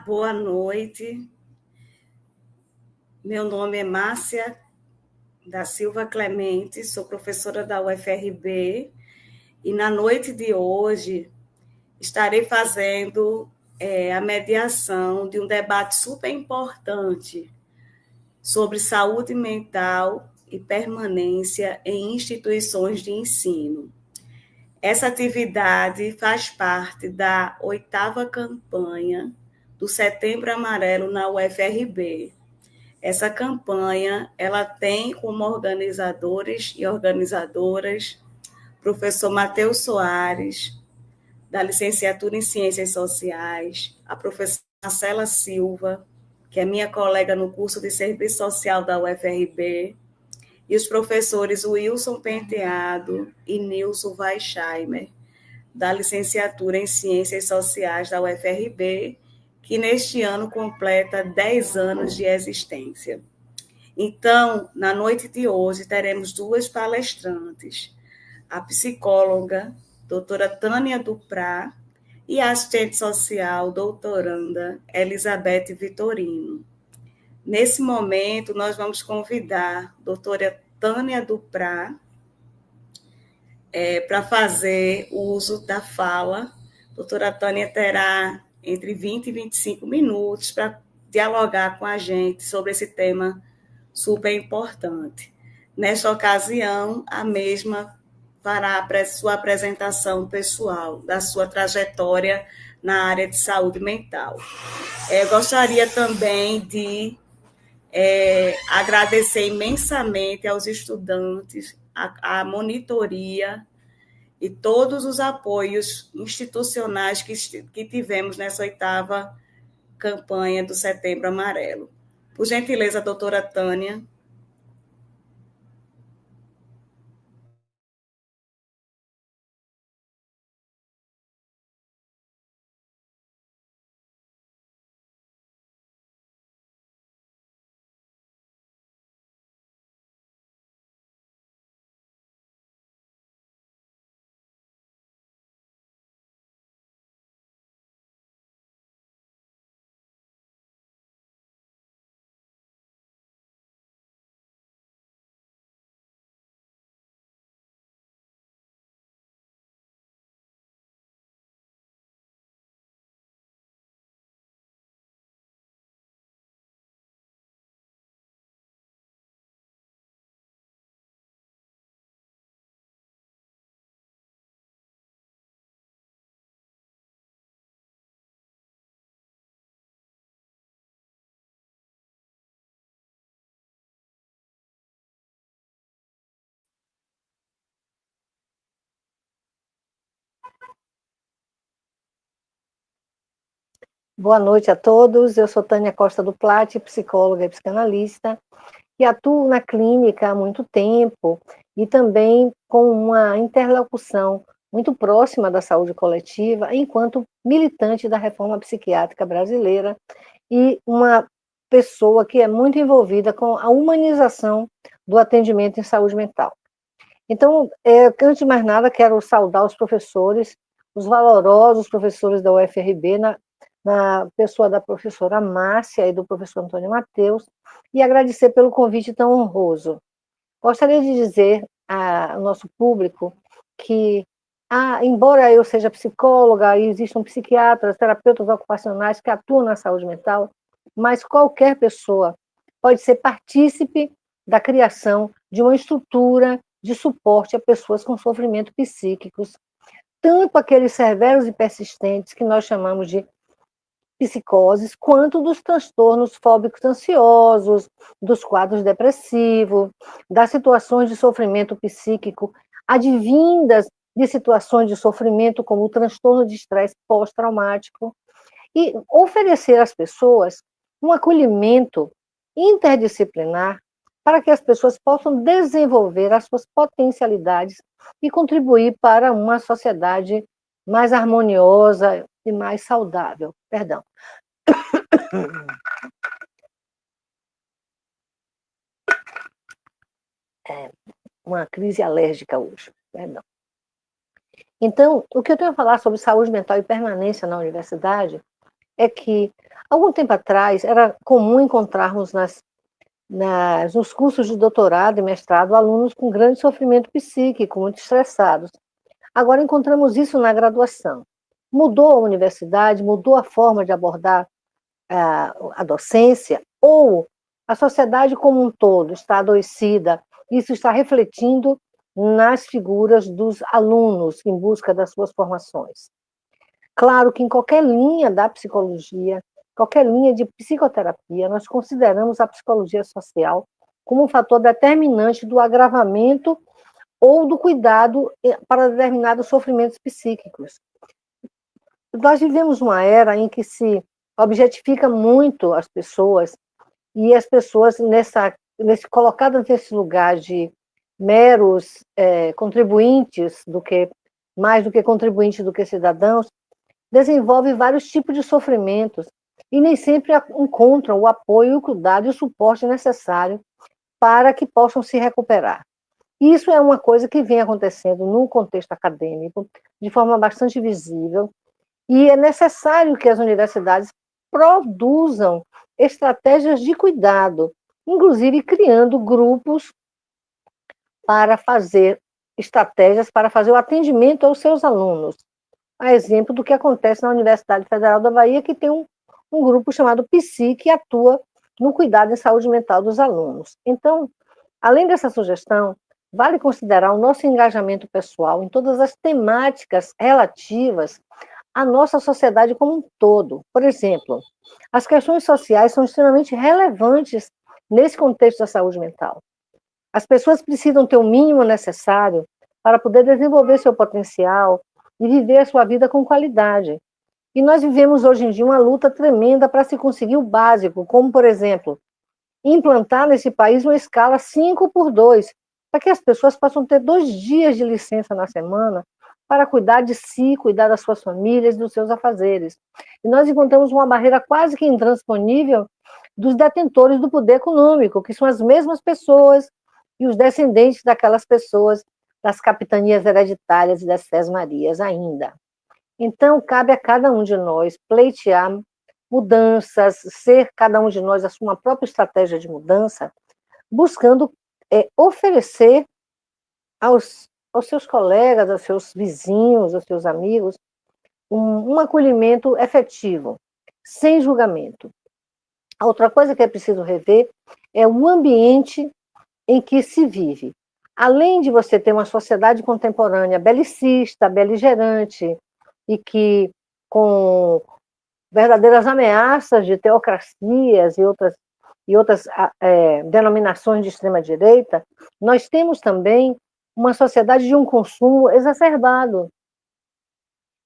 boa noite. Meu nome é Márcia da Silva Clemente, sou professora da UFRB e na noite de hoje estarei fazendo a mediação de um debate super importante sobre saúde mental e permanência em instituições de ensino. Essa atividade faz parte da 8ª campanha do Setembro Amarelo na UFRB. Essa campanha, ela tem como organizadores e organizadoras professor Matheus Soares, da licenciatura em Ciências Sociais, a professora Marcela Silva, que é minha colega no curso de Serviço Social da UFRB, e os professores Wilson Penteado e Nilson Weisheimer, da licenciatura em Ciências Sociais da UFRB, que neste ano completa 10 anos de existência. Então, na noite de hoje, teremos duas palestrantes, a psicóloga, doutora Tânia Duprá, e a assistente social, doutoranda Elizabeth Vitorino. Nesse momento, nós vamos convidar a doutora Tânia Duprá para fazer o uso da fala. A doutora Tânia terá entre 20 e 25 minutos para dialogar com a gente sobre esse tema super importante. Nesta ocasião, a mesma fará a sua apresentação pessoal, da sua trajetória na área de saúde mental. Gostaria também de agradecer imensamente aos estudantes, a monitoria e todos os apoios institucionais que tivemos nessa 8ª campanha do Setembro Amarelo. Por gentileza, doutora Tânia. Boa noite a todos, eu sou Tânia Costa do Platti, psicóloga e psicanalista, e atuo na clínica há muito tempo e também com uma interlocução muito próxima da saúde coletiva, enquanto militante da reforma psiquiátrica brasileira e uma pessoa que é muito envolvida com a humanização do atendimento em saúde mental. Então, antes de mais nada, quero saudar os professores, os valorosos professores da UFRB, na pessoa da professora Márcia e do professor Antônio Matheus, e agradecer pelo convite tão honroso. Gostaria de dizer ao nosso público que, embora eu seja psicóloga e existam psiquiatras, terapeutas ocupacionais que atuam na saúde mental, mas qualquer pessoa pode ser partícipe da criação de uma estrutura de suporte a pessoas com sofrimento psíquicos, tanto aqueles severos e persistentes que nós chamamos de psicoses, quanto dos transtornos fóbicos ansiosos, dos quadros depressivos, das situações de sofrimento psíquico advindas de situações de sofrimento como o transtorno de estresse pós-traumático, e oferecer às pessoas um acolhimento interdisciplinar para que as pessoas possam desenvolver as suas potencialidades e contribuir para uma sociedade mais harmoniosa e mais saudável. Perdão. Uma crise alérgica hoje. Perdão. Então, o que eu tenho a falar sobre saúde mental e permanência na universidade é que, algum tempo atrás, era comum encontrarmos nos cursos de doutorado e mestrado alunos com grande sofrimento psíquico, muito estressados. Agora encontramos isso na graduação. Mudou a universidade, mudou a forma de abordar a docência, ou a sociedade como um todo está adoecida, isso está refletindo nas figuras dos alunos em busca das suas formações. Claro que em qualquer linha da psicologia, qualquer linha de psicoterapia, nós consideramos a psicologia social como um fator determinante do agravamento ou do cuidado para determinados sofrimentos psíquicos. Nós vivemos uma era em que se objetifica muito as pessoas, e as pessoas, colocadas nesse lugar de meros contribuintes, mais do que contribuintes do que cidadãos, desenvolvem vários tipos de sofrimentos e nem sempre encontram o apoio, o cuidado e o suporte necessário para que possam se recuperar. Isso é uma coisa que vem acontecendo no contexto acadêmico de forma bastante visível, e é necessário que as universidades produzam estratégias de cuidado, inclusive criando grupos para fazer estratégias para fazer o atendimento aos seus alunos. A exemplo do que acontece na Universidade Federal da Bahia, que tem um grupo chamado PSI, que atua no cuidado em saúde mental dos alunos. Então, além dessa sugestão, vale considerar o nosso engajamento pessoal em todas as temáticas relativas à nossa sociedade como um todo. Por exemplo, as questões sociais são extremamente relevantes nesse contexto da saúde mental. As pessoas precisam ter o mínimo necessário para poder desenvolver seu potencial e viver a sua vida com qualidade. E nós vivemos hoje em dia uma luta tremenda para se conseguir o básico, como, por exemplo, implantar nesse país uma escala 5x2, para que as pessoas possam ter 2 dias de licença na semana para cuidar de si, cuidar das suas famílias, dos seus afazeres. E nós encontramos uma barreira quase que intransponível dos detentores do poder econômico, que são as mesmas pessoas e os descendentes daquelas pessoas das capitanias hereditárias e das Sesmarias ainda. Então, cabe a cada um de nós pleitear mudanças, ser cada um de nós a sua própria estratégia de mudança, buscando oferecer aos seus colegas, aos seus vizinhos, aos seus amigos, um acolhimento efetivo, sem julgamento. A outra coisa que é preciso rever é o ambiente em que se vive. Além de você ter uma sociedade contemporânea belicista, beligerante, e que com verdadeiras ameaças de teocracias e outras denominações de extrema-direita, nós temos também uma sociedade de um consumo exacerbado.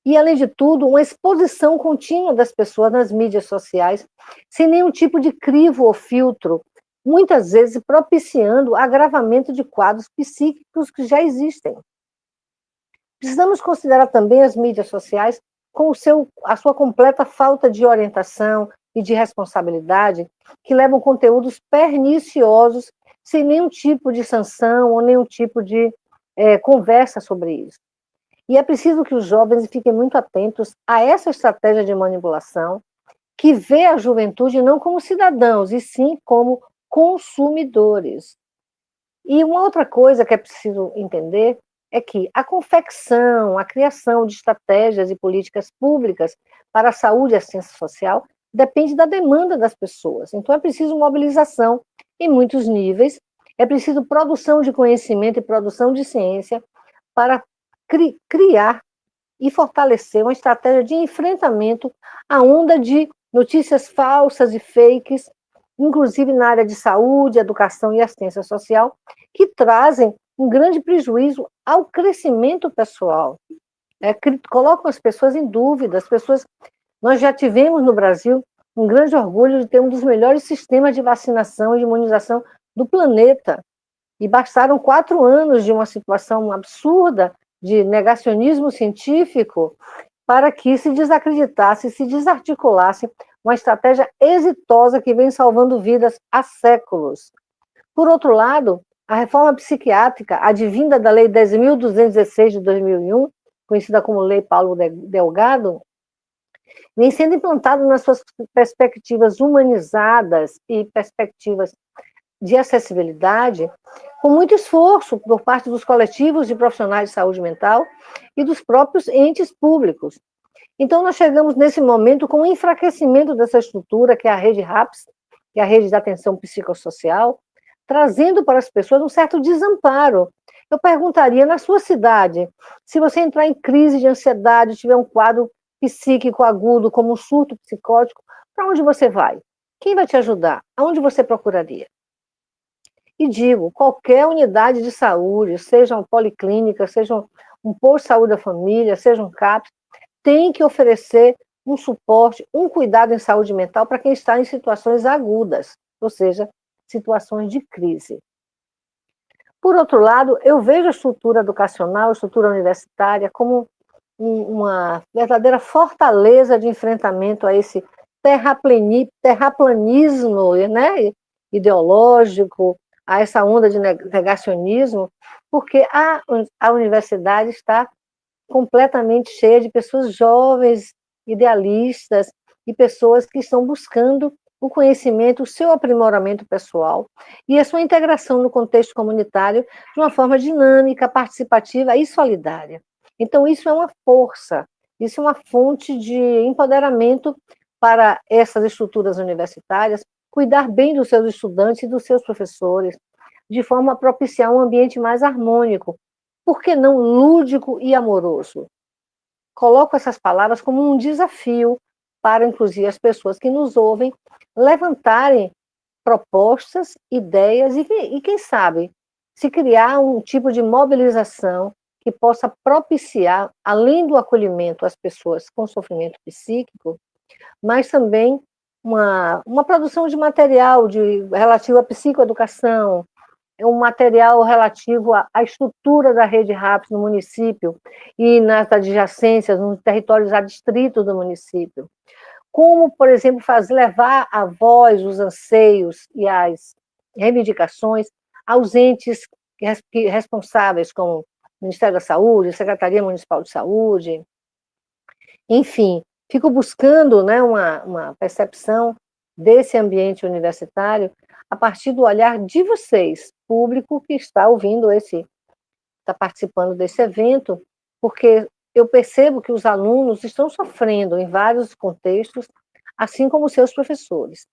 E, além de tudo, uma exposição contínua das pessoas nas mídias sociais, sem nenhum tipo de crivo ou filtro, muitas vezes propiciando agravamento de quadros psíquicos que já existem. Precisamos considerar também as mídias sociais com a sua completa falta de orientação e de responsabilidade, que levam conteúdos perniciosos sem nenhum tipo de sanção ou nenhum tipo de conversa sobre isso. E é preciso que os jovens fiquem muito atentos a essa estratégia de manipulação, que vê a juventude não como cidadãos, e sim como consumidores. E uma outra coisa que é preciso entender é que a confecção, a criação de estratégias e políticas públicas para a saúde e assistência social depende da demanda das pessoas. Então, é preciso mobilização em muitos níveis, é preciso produção de conhecimento e produção de ciência para criar e fortalecer uma estratégia de enfrentamento à onda de notícias falsas e fakes, inclusive na área de saúde, educação e assistência social, que trazem um grande prejuízo ao crescimento pessoal. Colocam as pessoas em dúvida. Nós já tivemos no Brasil um grande orgulho de ter um dos melhores sistemas de vacinação e de imunização do planeta. E bastaram 4 anos de uma situação absurda de negacionismo científico para que se desacreditasse, se desarticulasse uma estratégia exitosa que vem salvando vidas há séculos. Por outro lado, a reforma psiquiátrica, advinda da Lei 10.216 de 2001, conhecida como Lei Paulo Delgado, vem sendo implantado nas suas perspectivas humanizadas e perspectivas de acessibilidade, com muito esforço por parte dos coletivos de profissionais de saúde mental e dos próprios entes públicos. Então, nós chegamos nesse momento com o enfraquecimento dessa estrutura, que é a rede RAPS, que é a rede de atenção psicossocial, trazendo para as pessoas um certo desamparo. Eu perguntaria, na sua cidade, se você entrar em crise de ansiedade, tiver um quadro psíquico agudo, como um surto psicótico, para onde você vai? Quem vai te ajudar? Aonde você procuraria? E digo, qualquer unidade de saúde, seja uma policlínica, seja um posto de saúde da família, seja um CAPS, tem que oferecer um suporte, um cuidado em saúde mental para quem está em situações agudas, ou seja, situações de crise. Por outro lado, eu vejo a estrutura educacional, a estrutura universitária, como uma verdadeira fortaleza de enfrentamento a esse terraplanismo, né, ideológico, a essa onda de negacionismo, porque a universidade está completamente cheia de pessoas jovens, idealistas e pessoas que estão buscando o conhecimento, o seu aprimoramento pessoal e a sua integração no contexto comunitário de uma forma dinâmica, participativa e solidária. Então, isso é uma força, isso é uma fonte de empoderamento para essas estruturas universitárias, cuidar bem dos seus estudantes e dos seus professores, de forma a propiciar um ambiente mais harmônico, por que não lúdico e amoroso? Coloco essas palavras como um desafio para, inclusive, as pessoas que nos ouvem levantarem propostas, ideias e quem sabe, se criar um tipo de mobilização que possa propiciar, além do acolhimento às pessoas com sofrimento psíquico, mas também uma produção de material relativo à psicoeducação, um material relativo à estrutura da rede RAPS no município e nas adjacências, nos territórios adstritos do município. Como, por exemplo, levar a voz, os anseios e as reivindicações aos entes responsáveis, como o Ministério da Saúde, Secretaria Municipal de Saúde, enfim, fico buscando, né, uma percepção desse ambiente universitário a partir do olhar de vocês, público que está ouvindo está participando desse evento, porque eu percebo que os alunos estão sofrendo em vários contextos, assim como seus professores.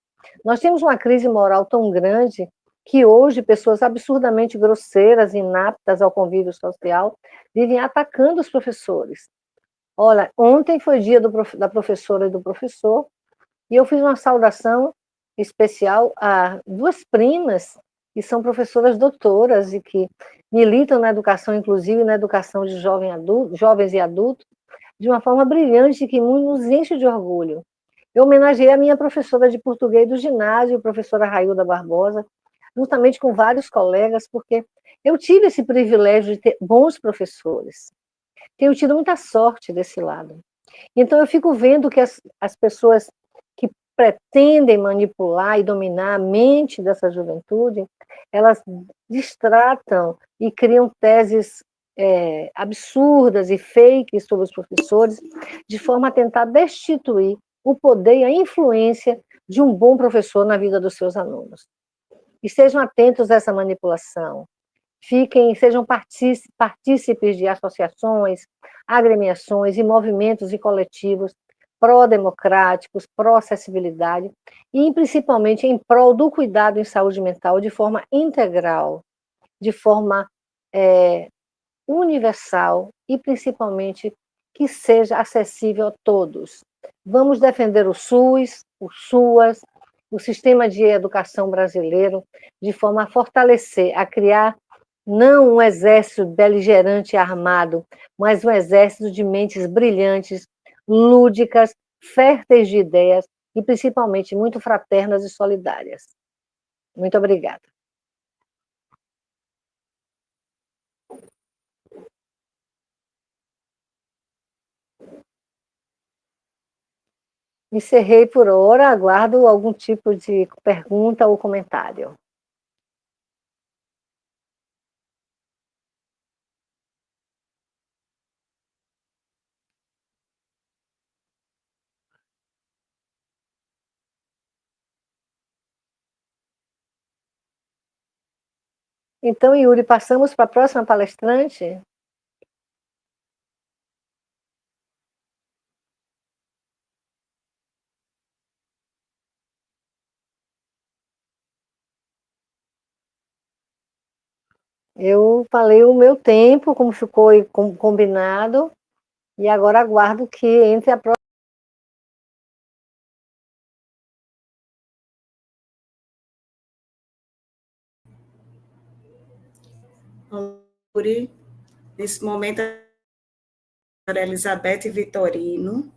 Nós temos uma crise moral tão grande que hoje pessoas absurdamente grosseiras, inaptas ao convívio social, vivem atacando os professores. Olha, ontem foi dia da professora e do professor, e eu fiz uma saudação especial a duas primas, que são professoras doutoras e que militam na educação, inclusive na educação de jovens e adultos, de uma forma brilhante que nos enche de orgulho. Eu homenageei a minha professora de português do ginásio, a professora Railda Barbosa, juntamente com vários colegas, porque eu tive esse privilégio de ter bons professores. Tenho tido muita sorte desse lado. Então, eu fico vendo que as pessoas que pretendem manipular e dominar a mente dessa juventude, elas distratam e criam teses absurdas e fakes sobre os professores, de forma a tentar destituir o poder e a influência de um bom professor na vida dos seus alunos. Estejam atentos a essa manipulação. Sejam partícipes de associações, agremiações e movimentos e coletivos pró-democráticos, pró-acessibilidade e principalmente em prol do cuidado em saúde mental de forma integral, de forma universal e principalmente que seja acessível a todos. Vamos defender o SUS, o SUAS, o sistema de educação brasileiro, de forma a fortalecer, a criar não um exército beligerante e armado, mas um exército de mentes brilhantes, lúdicas, férteis de ideias e principalmente muito fraternas e solidárias. Muito obrigada. Encerrei por hora, aguardo algum tipo de pergunta ou comentário. Então, Yuri, passamos para a próxima palestrante? Eu falei o meu tempo, como ficou combinado, e agora aguardo que entre a próxima. Nesse momento, a Elizabeth Vitorino,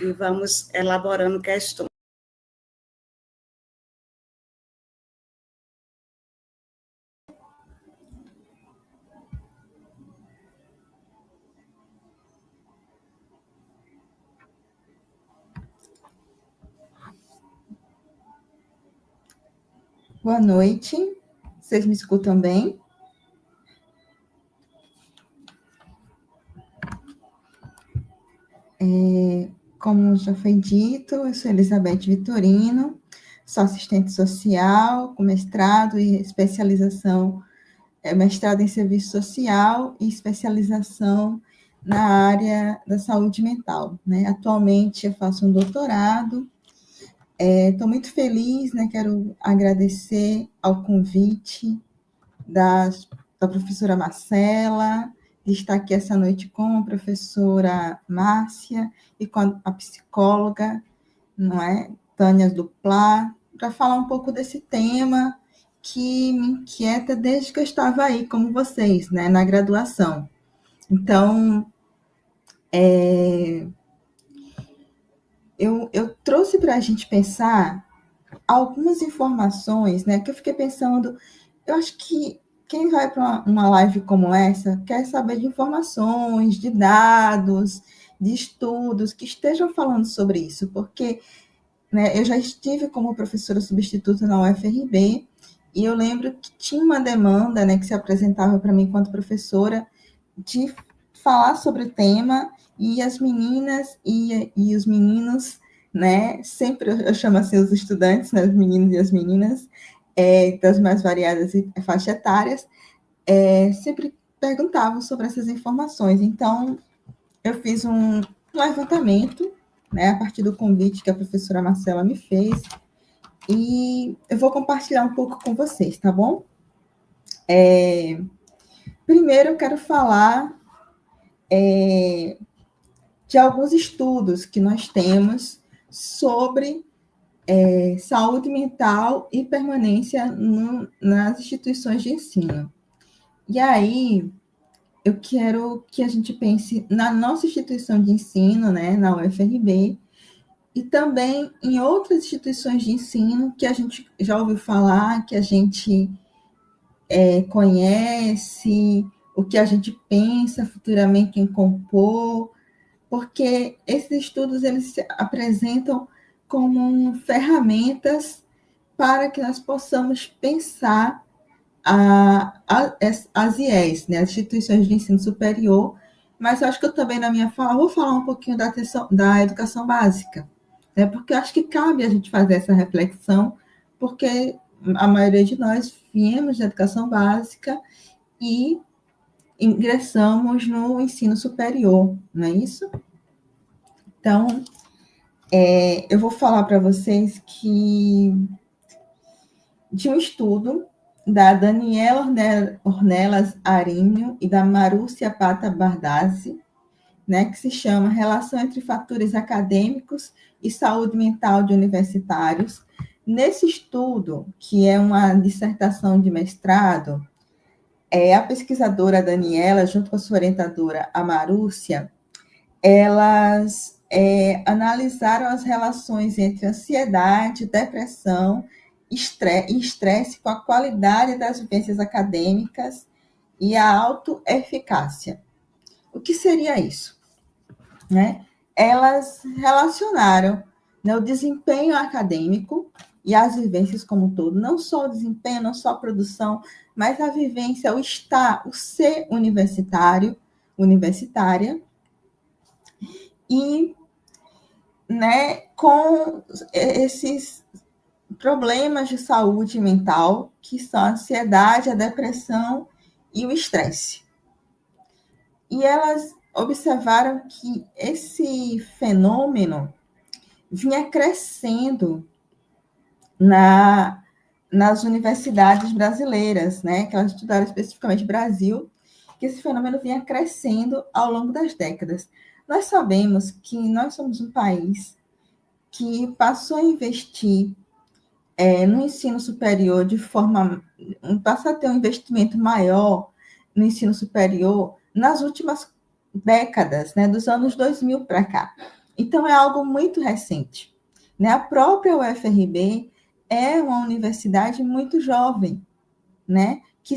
e vamos elaborando questões. Boa noite, vocês me escutam bem? Como já foi dito, eu sou Elizabeth Vitorino, sou assistente social, com mestrado e especialização, mestrado em serviço social e especialização na área da saúde mental, né? Atualmente eu faço um doutorado. Estou muito feliz, né? Quero agradecer ao convite da professora Marcela, de estar aqui essa noite com a professora Márcia e com a psicóloga, não é, Tânia Duplá, para falar um pouco desse tema que me inquieta desde que eu estava aí, como vocês, né, na graduação. Então, eu trouxe para a gente pensar algumas informações, né, que eu fiquei pensando, eu acho que quem vai para uma live como essa quer saber de informações, de dados, de estudos que estejam falando sobre isso, porque, né, eu já estive como professora substituta na UFRB e eu lembro que tinha uma demanda, né, que se apresentava para mim enquanto professora de falar sobre o tema, e as meninas e os meninos, né, sempre eu chamo assim os estudantes, né, os meninos e as meninas, das mais variadas faixas etárias, sempre perguntavam sobre essas informações. Então, eu fiz um levantamento, né, a partir do convite que a professora Marcela me fez, e eu vou compartilhar um pouco com vocês, tá bom? Primeiro, eu quero falar de alguns estudos que nós temos sobre saúde mental e permanência nas instituições de ensino. E aí, eu quero que a gente pense na nossa instituição de ensino, né, na UFRB, e também em outras instituições de ensino que a gente já ouviu falar, que a gente conhece, o que a gente pensa futuramente em compor, porque esses estudos eles se apresentam como ferramentas para que nós possamos pensar as IES, né, as instituições de ensino superior, mas eu acho que eu também na minha fala vou falar um pouquinho da educação básica, né, porque eu acho que cabe a gente fazer essa reflexão, porque a maioria de nós viemos da educação básica e ingressamos no ensino superior, não é isso? Então, eu vou falar para vocês de um estudo da Daniela Ornelas Arinho e da Marúcia Pata Bardazzi, né, que se chama Relação entre Fatores Acadêmicos e Saúde Mental de Universitários. Nesse estudo, que é uma dissertação de mestrado, a pesquisadora Daniela, junto com a sua orientadora, a Marúcia, elas analisaram as relações entre ansiedade, depressão e estresse com a qualidade das vivências acadêmicas e a autoeficácia. O que seria isso? Né? Elas relacionaram, né, o desempenho acadêmico e as vivências como um todo, não só o desempenho, não só a produção, mas a vivência, o estar, o ser universitária, e, né, com esses problemas de saúde mental, que são a ansiedade, a depressão e o estresse. E elas observaram que esse fenômeno vinha crescendo nas universidades brasileiras, né, que elas estudaram especificamente Brasil, que esse fenômeno vinha crescendo ao longo das décadas. Nós sabemos que nós somos um país que passou a investir no ensino superior passou a ter um investimento maior no ensino superior nas últimas décadas, né, dos anos 2000 para cá. Então, é algo muito recente. Né? A própria UFRB é uma universidade muito jovem, né? Que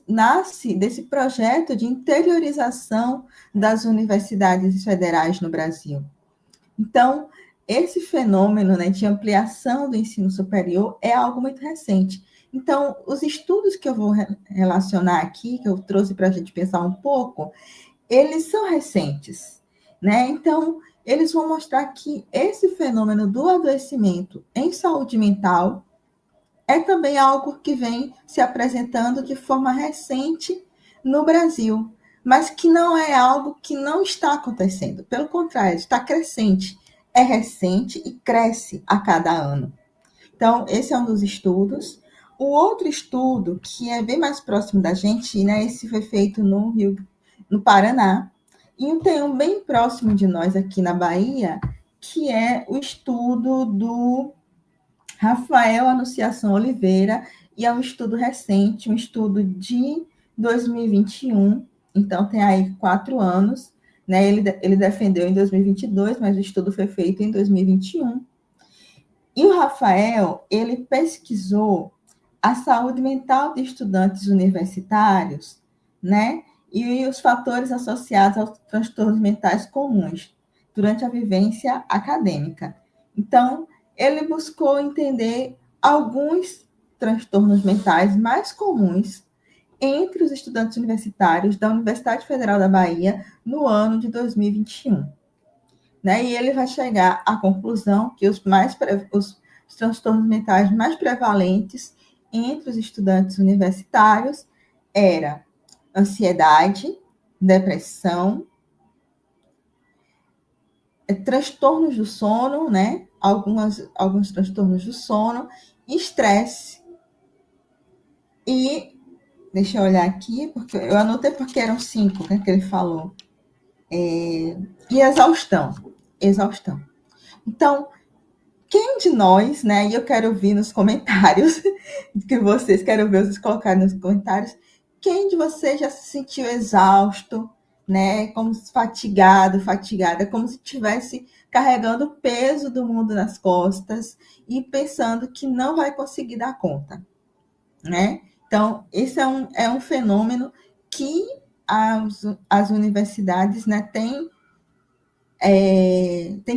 nasce desse projeto de interiorização das universidades federais no Brasil. Então, esse fenômeno, né, de ampliação do ensino superior é algo muito recente. Então, os estudos que eu vou relacionar aqui, que eu trouxe para a gente pensar um pouco, eles são recentes, né? Então, eles vão mostrar que esse fenômeno do adoecimento em saúde mental é também algo que vem se apresentando de forma recente no Brasil, mas que não é algo que não está acontecendo. Pelo contrário, está crescente. É recente e cresce a cada ano. Então, esse é um dos estudos. O outro estudo, que é bem mais próximo da gente, né, esse foi feito no Paraná, e tem um bem próximo de nós aqui na Bahia, que é o estudo do Rafael Anunciação Oliveira, e é um estudo recente, um estudo de 2021, então tem aí 4 anos, né? Ele defendeu em 2022, mas o estudo foi feito em 2021. E o Rafael, ele pesquisou a saúde mental de estudantes universitários, né? E os fatores associados aos transtornos mentais comuns durante a vivência acadêmica. Então, ele buscou entender alguns transtornos mentais mais comuns entre os estudantes universitários da Universidade Federal da Bahia no ano de 2021. Né? E ele vai chegar à conclusão que os transtornos mentais mais prevalentes entre os estudantes universitários era ansiedade, depressão, transtornos do sono, né? Alguns transtornos do sono, estresse e, deixa eu olhar aqui, porque eu anotei porque eram 5, né, que ele falou, e exaustão. Então, quem de nós, né, e eu quero ouvir nos comentários, que vocês querem ver vocês colocarem nos comentários, quem de vocês já se sentiu exausto, né, como fatigada, como se estivesse carregando o peso do mundo nas costas e pensando que não vai conseguir dar conta, né? Então, esse é um fenômeno que as universidades, né, têm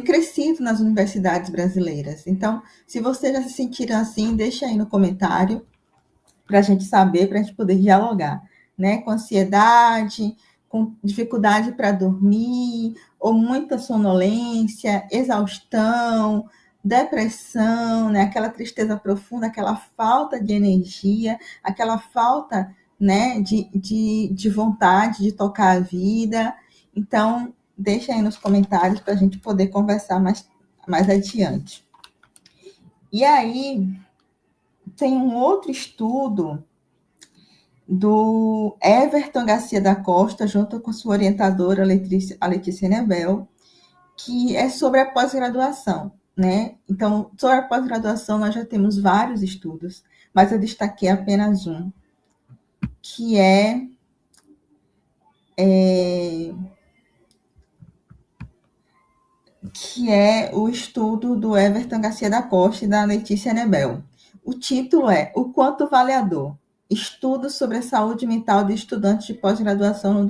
crescido nas universidades brasileiras. Então, se vocês já se sentiram assim, deixa aí no comentário para a gente saber, para a gente poder dialogar, né? Com ansiedade, com dificuldade para dormir, ou muita sonolência, exaustão, depressão, né? Aquela tristeza profunda, aquela falta de energia, aquela falta, né, de vontade de tocar a vida. Então, deixa aí nos comentários para a gente poder conversar mais adiante. E aí, tem um outro estudo do Everton Garcia da Costa, junto com sua orientadora, a Letícia Nebel, que é sobre a pós-graduação, né? Então, sobre a pós-graduação, nós já temos vários estudos, mas eu destaquei apenas um, que é o estudo do Everton Garcia da Costa e da Letícia Nebel. O título é O Quanto Vale a Dor? Estudo sobre a saúde mental de estudantes de pós-graduação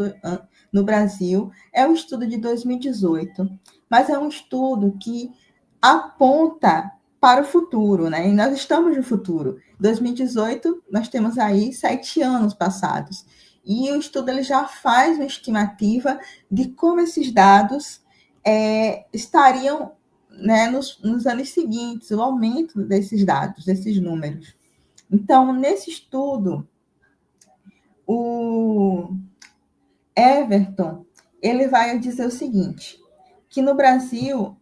no Brasil. É um estudo de 2018, mas é um estudo que aponta para o futuro, né? E nós estamos no futuro. Em 2018, nós temos aí 7 anos passados. E o estudo ele já faz uma estimativa de como esses dados estariam né, nos anos seguintes, o aumento desses dados, desses números. Então, nesse estudo, o Everton, ele vai dizer o seguinte, que no Brasil,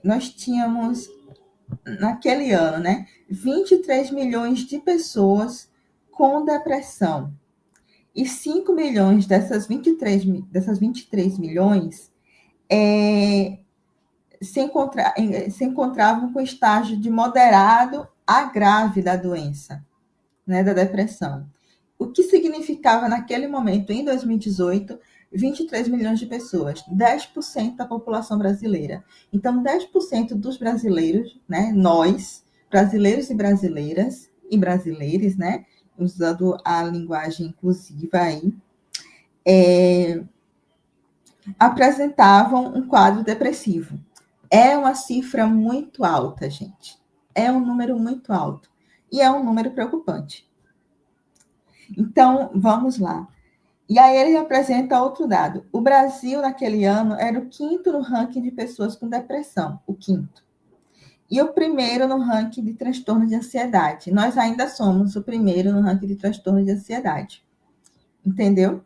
nós tínhamos, naquele ano, né, 23 milhões de pessoas com depressão. E 5 milhões dessas 23 milhões se encontravam com estágio de moderado a grave da doença, né, da depressão. O que significava naquele momento, em 2018, 23 milhões de pessoas, 10% da população brasileira. Então, 10% dos brasileiros, né, nós, brasileiros e brasileiras, e brasileiros, né, usando a linguagem inclusiva aí, apresentavam um quadro depressivo. É uma cifra muito alta, gente. É um número muito alto. E é um número preocupante. Então, vamos lá. E aí ele apresenta outro dado. O Brasil, naquele ano, era o 5º no ranking de pessoas com depressão. O 5º. E o 1º no ranking de transtorno de ansiedade. Nós ainda somos o 1º no ranking de transtorno de ansiedade. Entendeu?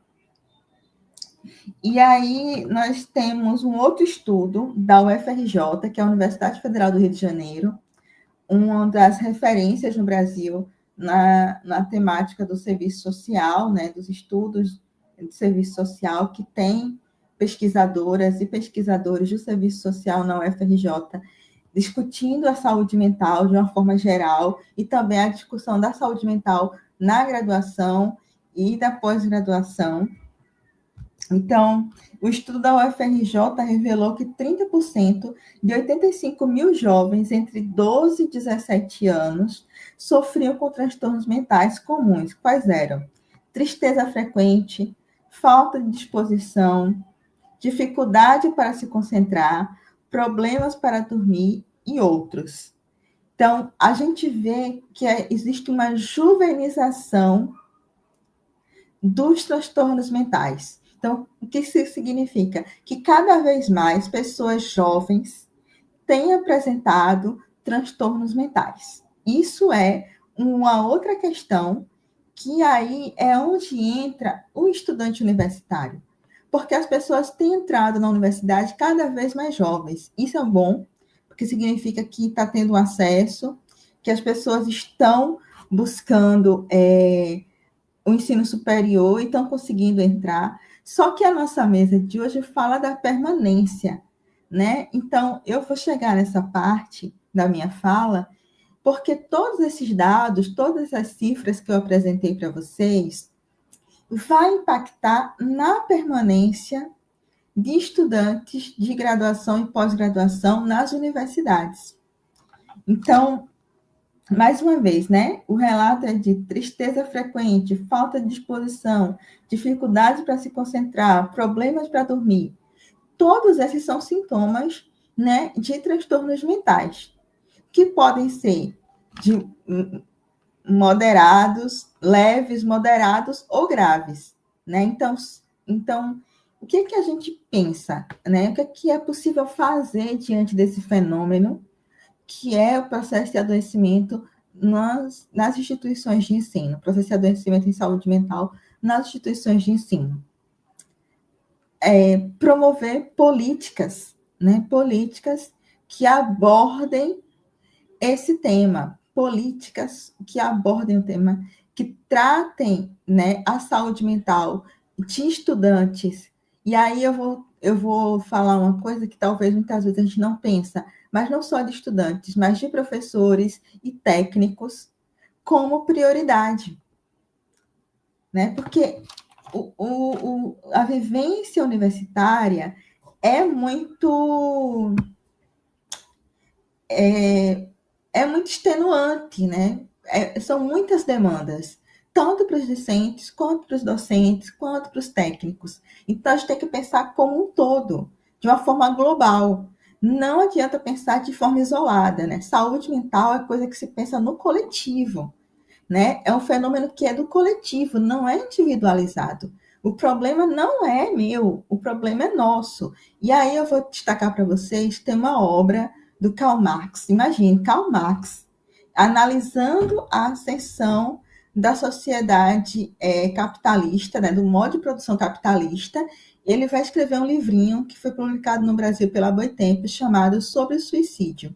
E aí nós temos um outro estudo da UFRJ, que é a Universidade Federal do Rio de Janeiro, uma das referências no Brasil na temática do serviço social, né, dos estudos de serviço social, que tem pesquisadoras e pesquisadores do serviço social na UFRJ, discutindo a saúde mental de uma forma geral e também a discussão da saúde mental na graduação e da pós-graduação. Então, o estudo da UFRJ revelou que 30% de 85 mil jovens entre 12 e 17 anos sofriam com transtornos mentais comuns. Quais eram? Tristeza frequente, falta de disposição, dificuldade para se concentrar, problemas para dormir e outros. Então, a gente vê que existe uma juvenização dos transtornos mentais. Então, o que isso significa? Que cada vez mais pessoas jovens têm apresentado transtornos mentais. Isso é uma outra questão que aí é onde entra o estudante universitário. Porque as pessoas têm entrado na universidade cada vez mais jovens. Isso é bom, porque significa que está tendo acesso, que as pessoas estão buscando o ensino superior e estão conseguindo entrar. Só que a nossa mesa de hoje fala da permanência, né? Então, eu vou chegar nessa parte da minha fala, porque todos esses dados, todas as cifras que eu apresentei para vocês, vai impactar na permanência de estudantes de graduação e pós-graduação nas universidades. Então, mais uma vez, né? O relato é de tristeza frequente, falta de disposição, dificuldade para se concentrar, problemas para dormir. Todos esses são sintomas, né, de transtornos mentais, que podem ser de moderados, leves, moderados ou graves, né? Então, o que a gente pensa, né? O que é possível fazer diante desse fenômeno, que é o processo de adoecimento nas instituições de ensino, processo de adoecimento em saúde mental nas instituições de ensino. Promover políticas, né? Políticas que abordem esse tema, políticas que abordem o tema, que tratem, né, a saúde mental de estudantes. E aí eu vou falar uma coisa que talvez muitas vezes a gente não pensa, mas não só de estudantes, mas de professores e técnicos, como prioridade. Né? Porque a vivência universitária é muito extenuante, né? São muitas demandas, tanto para os discentes, quanto para os docentes, quanto para os técnicos. Então, a gente tem que pensar como um todo, de uma forma global. Não adianta pensar de forma isolada, né? Saúde mental é coisa que se pensa no coletivo, né? É um fenômeno que é do coletivo, não é individualizado. O problema não é meu, o problema é nosso. E aí eu vou destacar para vocês, tem uma obra do Karl Marx. Imagine, Karl Marx analisando a ascensão da sociedade capitalista, né, do modo de produção capitalista. Ele vai escrever um livrinho que foi publicado no Brasil pela Boitempo, chamado Sobre o Suicídio,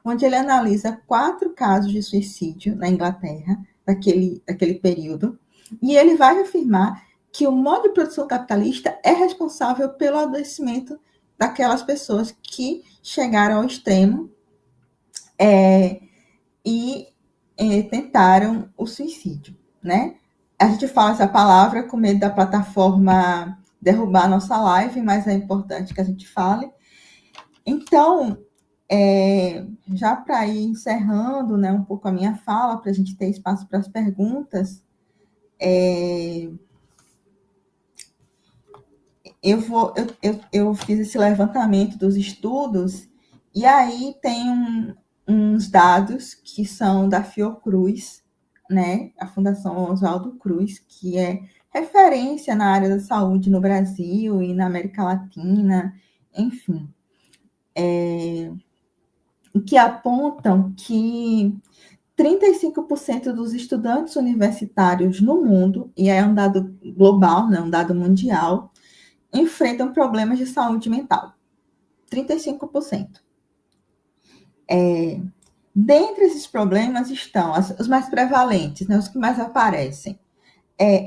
onde ele analisa 4 casos de suicídio na Inglaterra, daquele período, e ele vai afirmar que o modo de produção capitalista é responsável pelo adoecimento daquelas pessoas que chegaram ao extremo e tentaram o suicídio, né? A gente fala essa palavra com medo da plataforma derrubar a nossa live, mas é importante que a gente fale. Então, já para ir encerrando, né, um pouco a minha fala, para a gente ter espaço para as perguntas, eu fiz esse levantamento dos estudos, e aí tem uns dados que são da Fiocruz, né, a Fundação Oswaldo Cruz, que é referência na área da saúde no Brasil e na América Latina, enfim, que apontam que 35% dos estudantes universitários no mundo, e é um dado global, né, um dado mundial, enfrentam problemas de saúde mental. 35%. Dentre esses problemas estão os mais prevalentes, né, os que mais aparecem.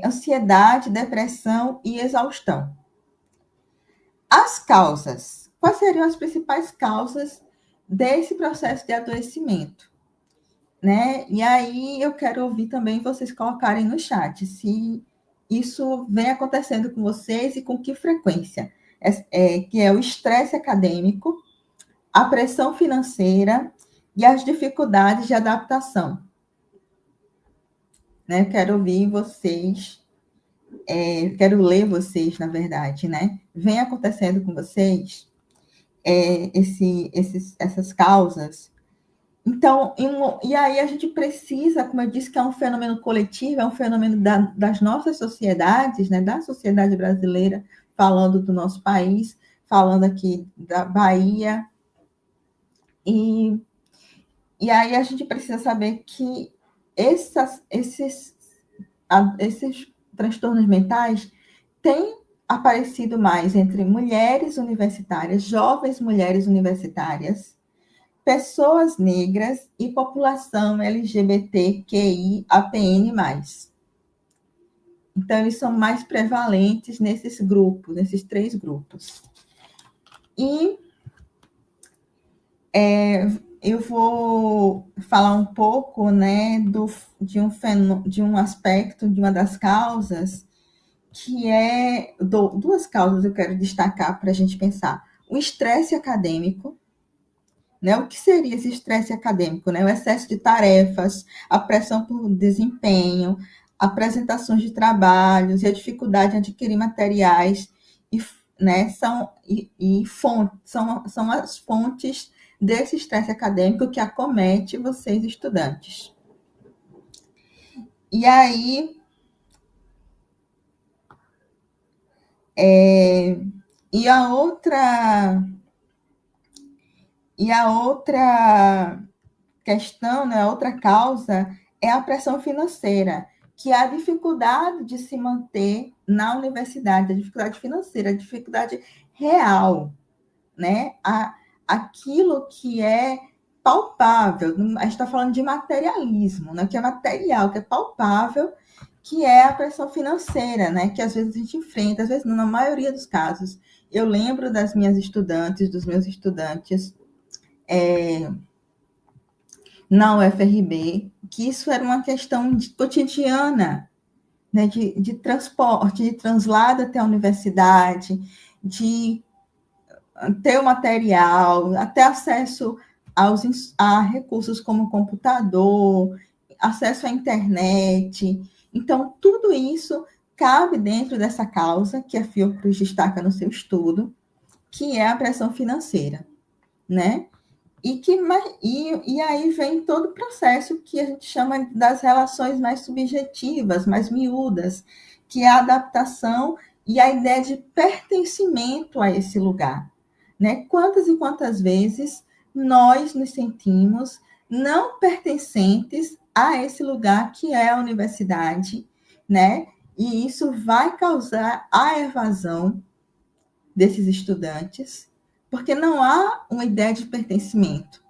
Ansiedade, depressão e exaustão. As causas. Quais seriam as principais causas desse processo de adoecimento? Né? E aí eu quero ouvir também vocês colocarem no chat se isso vem acontecendo com vocês e com que frequência. Que é o estresse acadêmico, a pressão financeira e as dificuldades de adaptação. Né? Quero ouvir vocês, quero ler vocês, na verdade, né? Vem acontecendo com vocês essas causas. Então, e aí a gente precisa, como eu disse, que é um fenômeno coletivo, é um fenômeno das nossas sociedades, né, da sociedade brasileira, falando do nosso país, falando aqui da Bahia. E aí a gente precisa saber que esses transtornos mentais têm aparecido mais entre mulheres universitárias, jovens mulheres universitárias, pessoas negras e população LGBTQI, APN+. Então, eles são mais prevalentes nesses grupos, nesses 3 grupos. E eu vou falar um pouco, né, de um aspecto, de uma das causas, que é... 2 causas eu quero destacar para a gente pensar. O estresse acadêmico, né? O que seria esse estresse acadêmico? Né? O excesso de tarefas, a pressão por desempenho, apresentações de trabalhos e a dificuldade em adquirir materiais, né? São as fontes desse estresse acadêmico que acomete vocês, estudantes. E aí... E a outra questão, né, a outra causa é a pressão financeira, que é a dificuldade de se manter na universidade, a dificuldade financeira, a dificuldade real, né? Aquilo que é palpável, a gente está falando de materialismo, né? Que é material, que é palpável, que é a pressão financeira, né? Que às vezes a gente enfrenta, às vezes não, na maioria dos casos. Eu lembro das minhas estudantes, dos meus estudantes, na UFRB, que isso era uma questão cotidiana, né, de transporte, de translado até a universidade, de ter o material, até acesso a recursos como computador, acesso à internet. Então, tudo isso cabe dentro dessa causa que a Fiocruz destaca no seu estudo, que é a pressão financeira, né? E aí vem todo o processo que a gente chama das relações mais subjetivas, mais miúdas, que é a adaptação e a ideia de pertencimento a esse lugar, né? Quantas e quantas vezes nós nos sentimos não pertencentes a esse lugar que é a universidade, né? E isso vai causar a evasão desses estudantes, porque não há uma ideia de pertencimento.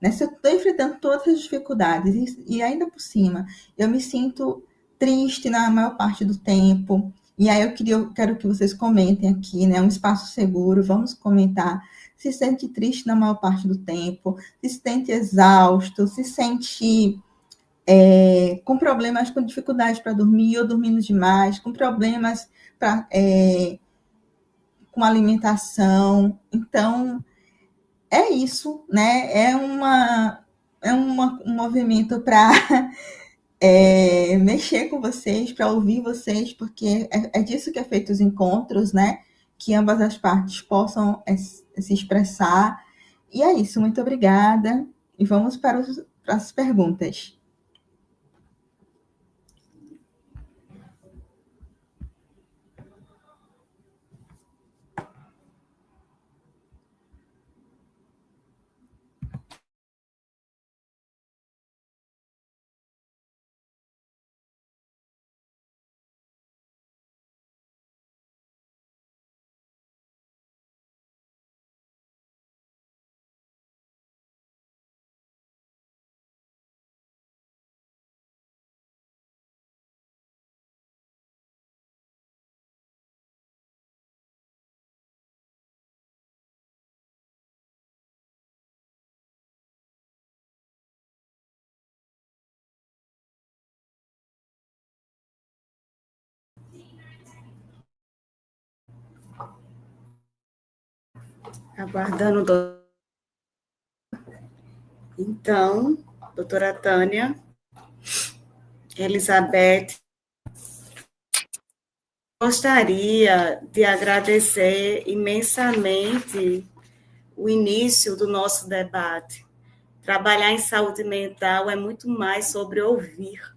Né? Se eu estou enfrentando todas as dificuldades e ainda por cima eu me sinto triste na maior parte do tempo, e aí eu quero que vocês comentem aqui, né? Um espaço seguro, vamos comentar. Se sente triste na maior parte do tempo, se sente exausto, se sente com problemas, com dificuldade para dormir ou dormindo demais, com problemas com alimentação. Então, é isso, né? Um movimento para mexer com vocês, para ouvir vocês, porque é disso que é feito os encontros, né? Que ambas as partes possam se expressar. E é isso, muito obrigada. E vamos para as perguntas. Aguardando. Então, doutora Tânia, Elizabeth, gostaria de agradecer imensamente o início do nosso debate. Trabalhar em saúde mental é muito mais sobre ouvir,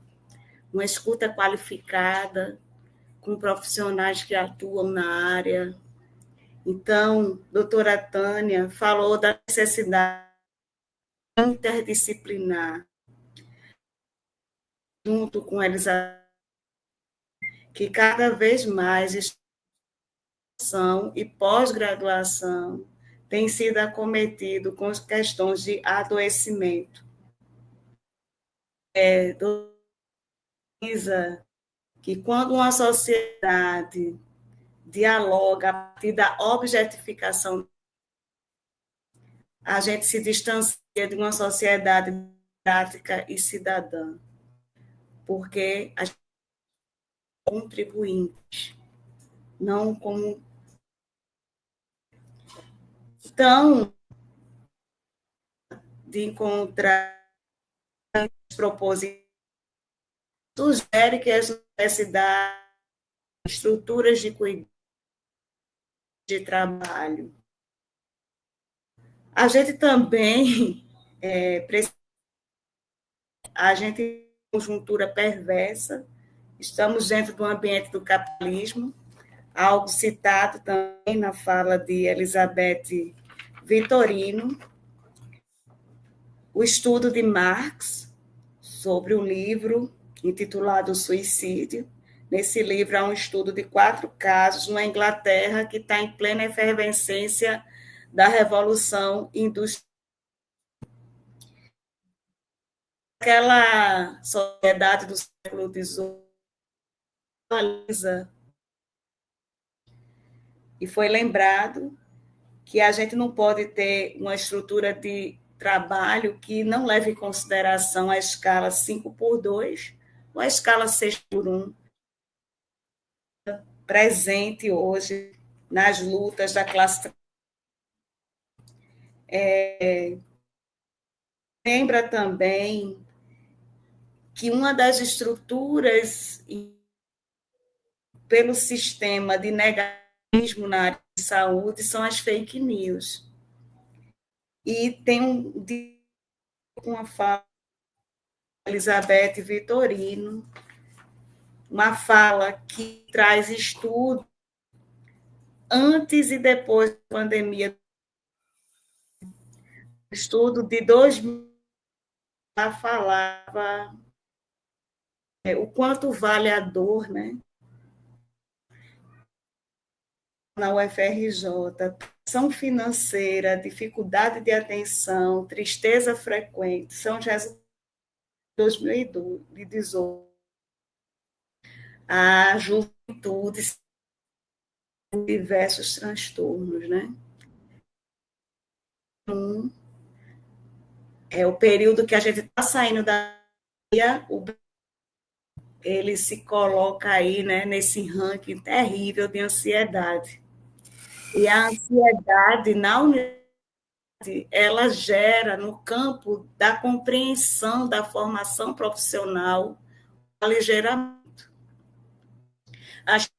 uma escuta qualificada, com profissionais que atuam na área. Então, doutora Tânia falou da necessidade interdisciplinar, junto com Elizabeth, que cada vez mais graduação e pós-graduação tem sido acometido com questões de adoecimento. Que quando uma sociedade dialoga a partir da objetificação, a gente se distancia de uma sociedade prática e cidadã, porque a gente é contribuinte, não como. Então, de encontrar proposições, sugere que as universidades, estruturas de cuidado, de trabalho. A gente também a gente tem conjuntura perversa, estamos dentro do ambiente do capitalismo, algo citado também na fala de Elizabeth Vitorino, o estudo de Marx sobre o livro intitulado Suicídio. Nesse livro há um estudo de 4 casos na Inglaterra que está em plena efervescência da Revolução Industrial. Aquela sociedade do século XVIII e foi lembrado que a gente não pode ter uma estrutura de trabalho que não leve em consideração a escala 5x2 ou a escala 6x1, presente hoje nas lutas da classe. Lembra também que uma das estruturas pelo sistema de negacionismo na área de saúde são as fake news. E tem uma fala de Elizabeth Vitorino, uma fala que traz estudo antes e depois da pandemia. Estudo de 2000 falava o quanto vale a dor, né? Na UFRJ, pressão financeira, dificuldade de atenção, tristeza frequente, são os resultados de 2018. A juventude com diversos transtornos, né? É o período que a gente está saindo da ele se coloca aí, né, nesse ranking terrível de ansiedade. E a ansiedade na universidade, ela gera no campo da compreensão da formação profissional, aligeiramento. As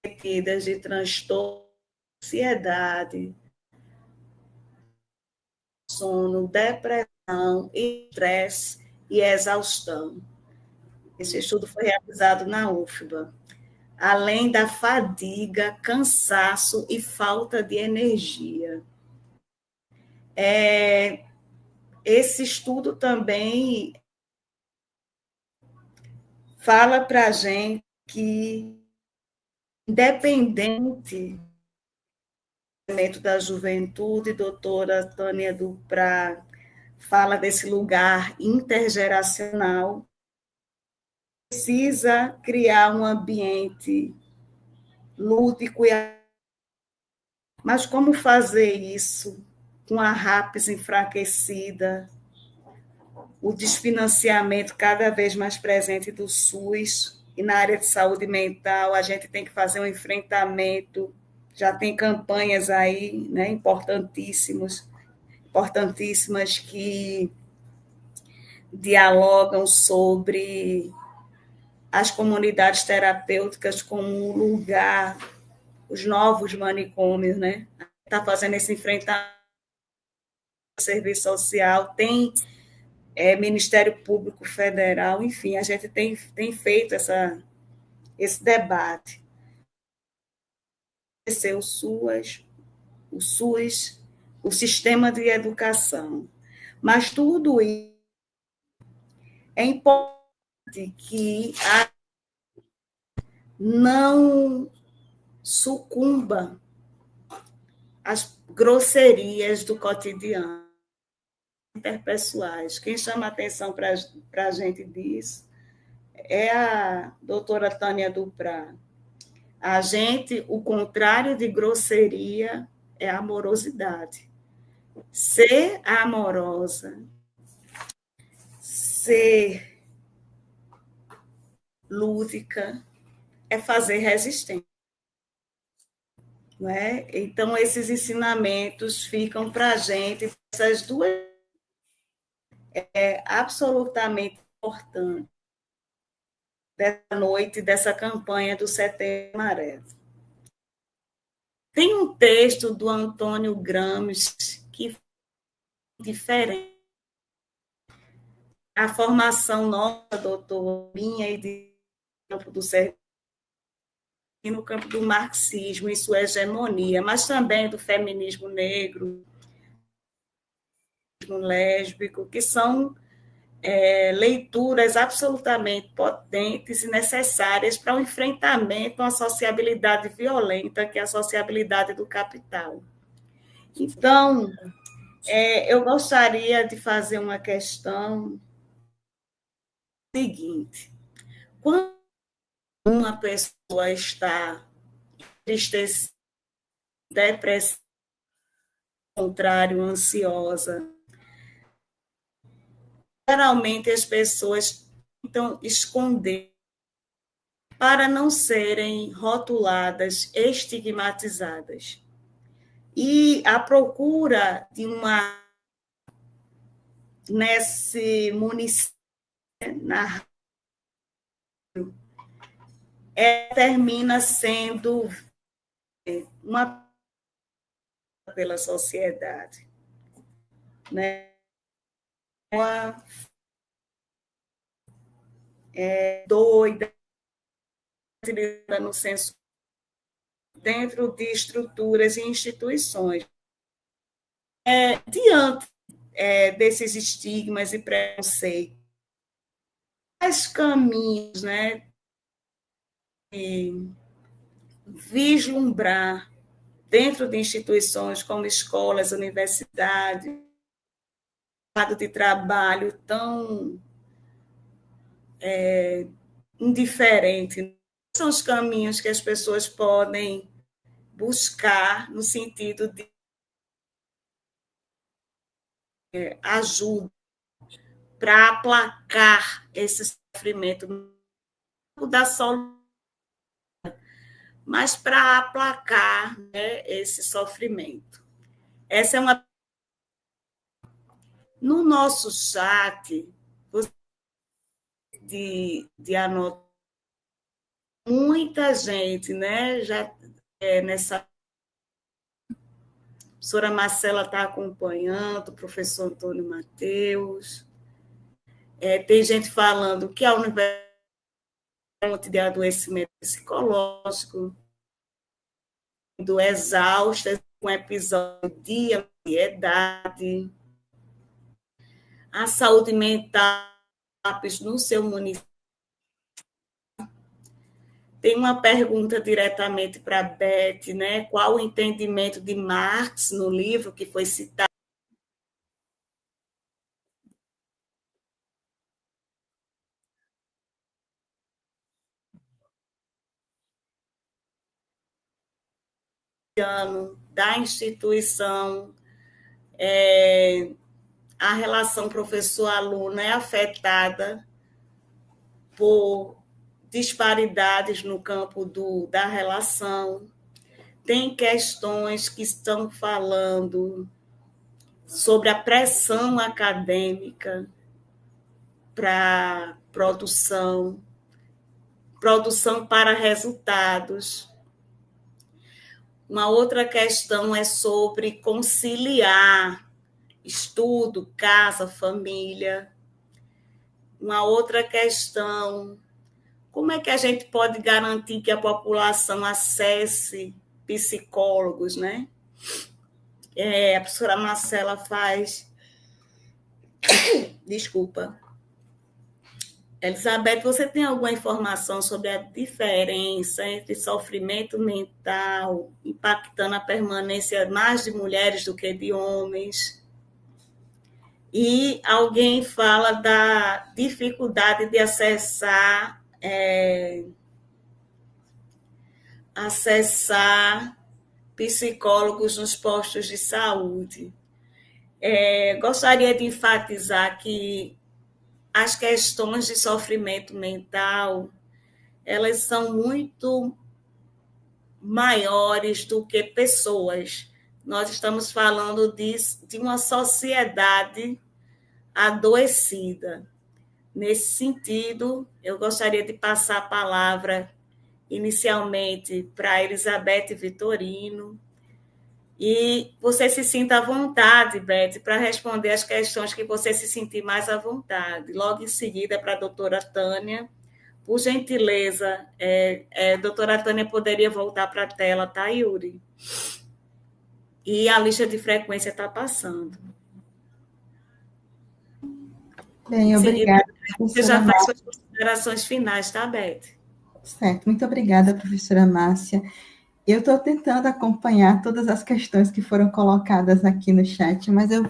medidas de transtorno, ansiedade, sono, depressão, estresse e exaustão. Esse estudo foi realizado na UFBA. Além da fadiga, cansaço e falta de energia. Esse estudo também fala para a gente que, independente do da juventude, doutora Tânia Duprá fala desse lugar intergeracional, precisa criar um ambiente lúdico, mas como fazer isso com a RAPS enfraquecida, o desfinanciamento cada vez mais presente do SUS, e na área de saúde mental a gente tem que fazer um enfrentamento, já tem campanhas aí, né, importantíssimas que dialogam sobre as comunidades terapêuticas como um lugar, os novos manicômios, né? Está fazendo esse enfrentamento, serviço social, tem Ministério Público Federal, enfim, a gente tem feito esse debate. O SUS, o sistema de educação. Mas tudo isso é importante que não sucumba às grosserias do cotidiano interpessoais. Quem chama atenção para a gente disso é a doutora Tânia Duprá. A gente, o contrário de grosseria é amorosidade. Ser amorosa, ser lúdica, é fazer resistência. Não é? Então, esses ensinamentos ficam para a gente, essas duas absolutamente importantes dessa noite, dessa campanha do Setembro Amarelo. Tem um texto do Antônio Gramsci que é diferente. A formação nossa, doutor, minha e de campo do serviço, e no campo do marxismo e sua hegemonia, mas também do feminismo negro, lésbico, que são leituras absolutamente potentes e necessárias para o enfrentamento a uma sociabilidade violenta, que é a sociabilidade do capital. Então, eu gostaria de fazer uma questão seguinte. Quando uma pessoa está entristecida, depressiva, ao contrário, ansiosa, geralmente as pessoas tentam esconder para não serem rotuladas, estigmatizadas. E a procura de nesse município, termina sendo uma pela sociedade, né? Uma doida, utilizada no senso dentro de estruturas e instituições. Diante desses estigmas e preconceitos, quais caminhos, né, de vislumbrar dentro de instituições como escolas, universidades, mercado de trabalho tão indiferente, são os caminhos que as pessoas podem buscar no sentido de ajuda para aplacar esse sofrimento, não da solução, mas para aplacar, né, esse sofrimento. Essa é uma. No nosso chat, de anotar, muita gente, né, já nessa. A professora Marcela está acompanhando, o professor Antônio Mateus. Tem gente falando que a universidade é fonte de adoecimento psicológico, do exausta, com episódio de ansiedade, a saúde mental no seu município. Tem uma pergunta diretamente para a Beth, né? Qual o entendimento de Marx no livro que foi citado? Da instituição, a relação professor-aluno é afetada por disparidades no campo da relação. Tem questões que estão falando sobre a pressão acadêmica para produção para resultados. Uma outra questão é sobre conciliar estudo, casa, família. Uma outra questão, como é que a gente pode garantir que a população acesse psicólogos, né? A professora Marcela faz... Desculpa. Elizabeth, você tem alguma informação sobre a diferença entre sofrimento mental impactando a permanência mais de mulheres do que de homens? E alguém fala da dificuldade de acessar psicólogos nos postos de saúde. Gostaria de enfatizar que as questões de sofrimento mental, elas são muito maiores do que pessoas. Nós estamos falando de uma sociedade adoecida. Nesse sentido, eu gostaria de passar a palavra inicialmente para Elizabeth Vitorino, e você se sinta à vontade, Beth, para responder as questões que você se sentir mais à vontade. Logo em seguida, para a doutora Tânia. Por gentileza, doutora Tânia poderia voltar para a tela, tá, Yuri? E a lista de frequência está passando. Bem, obrigada. Você já faz suas considerações finais, tá, Beth? Certo, muito obrigada, professora Márcia. Eu estou tentando acompanhar todas as questões que foram colocadas aqui no chat, mas eu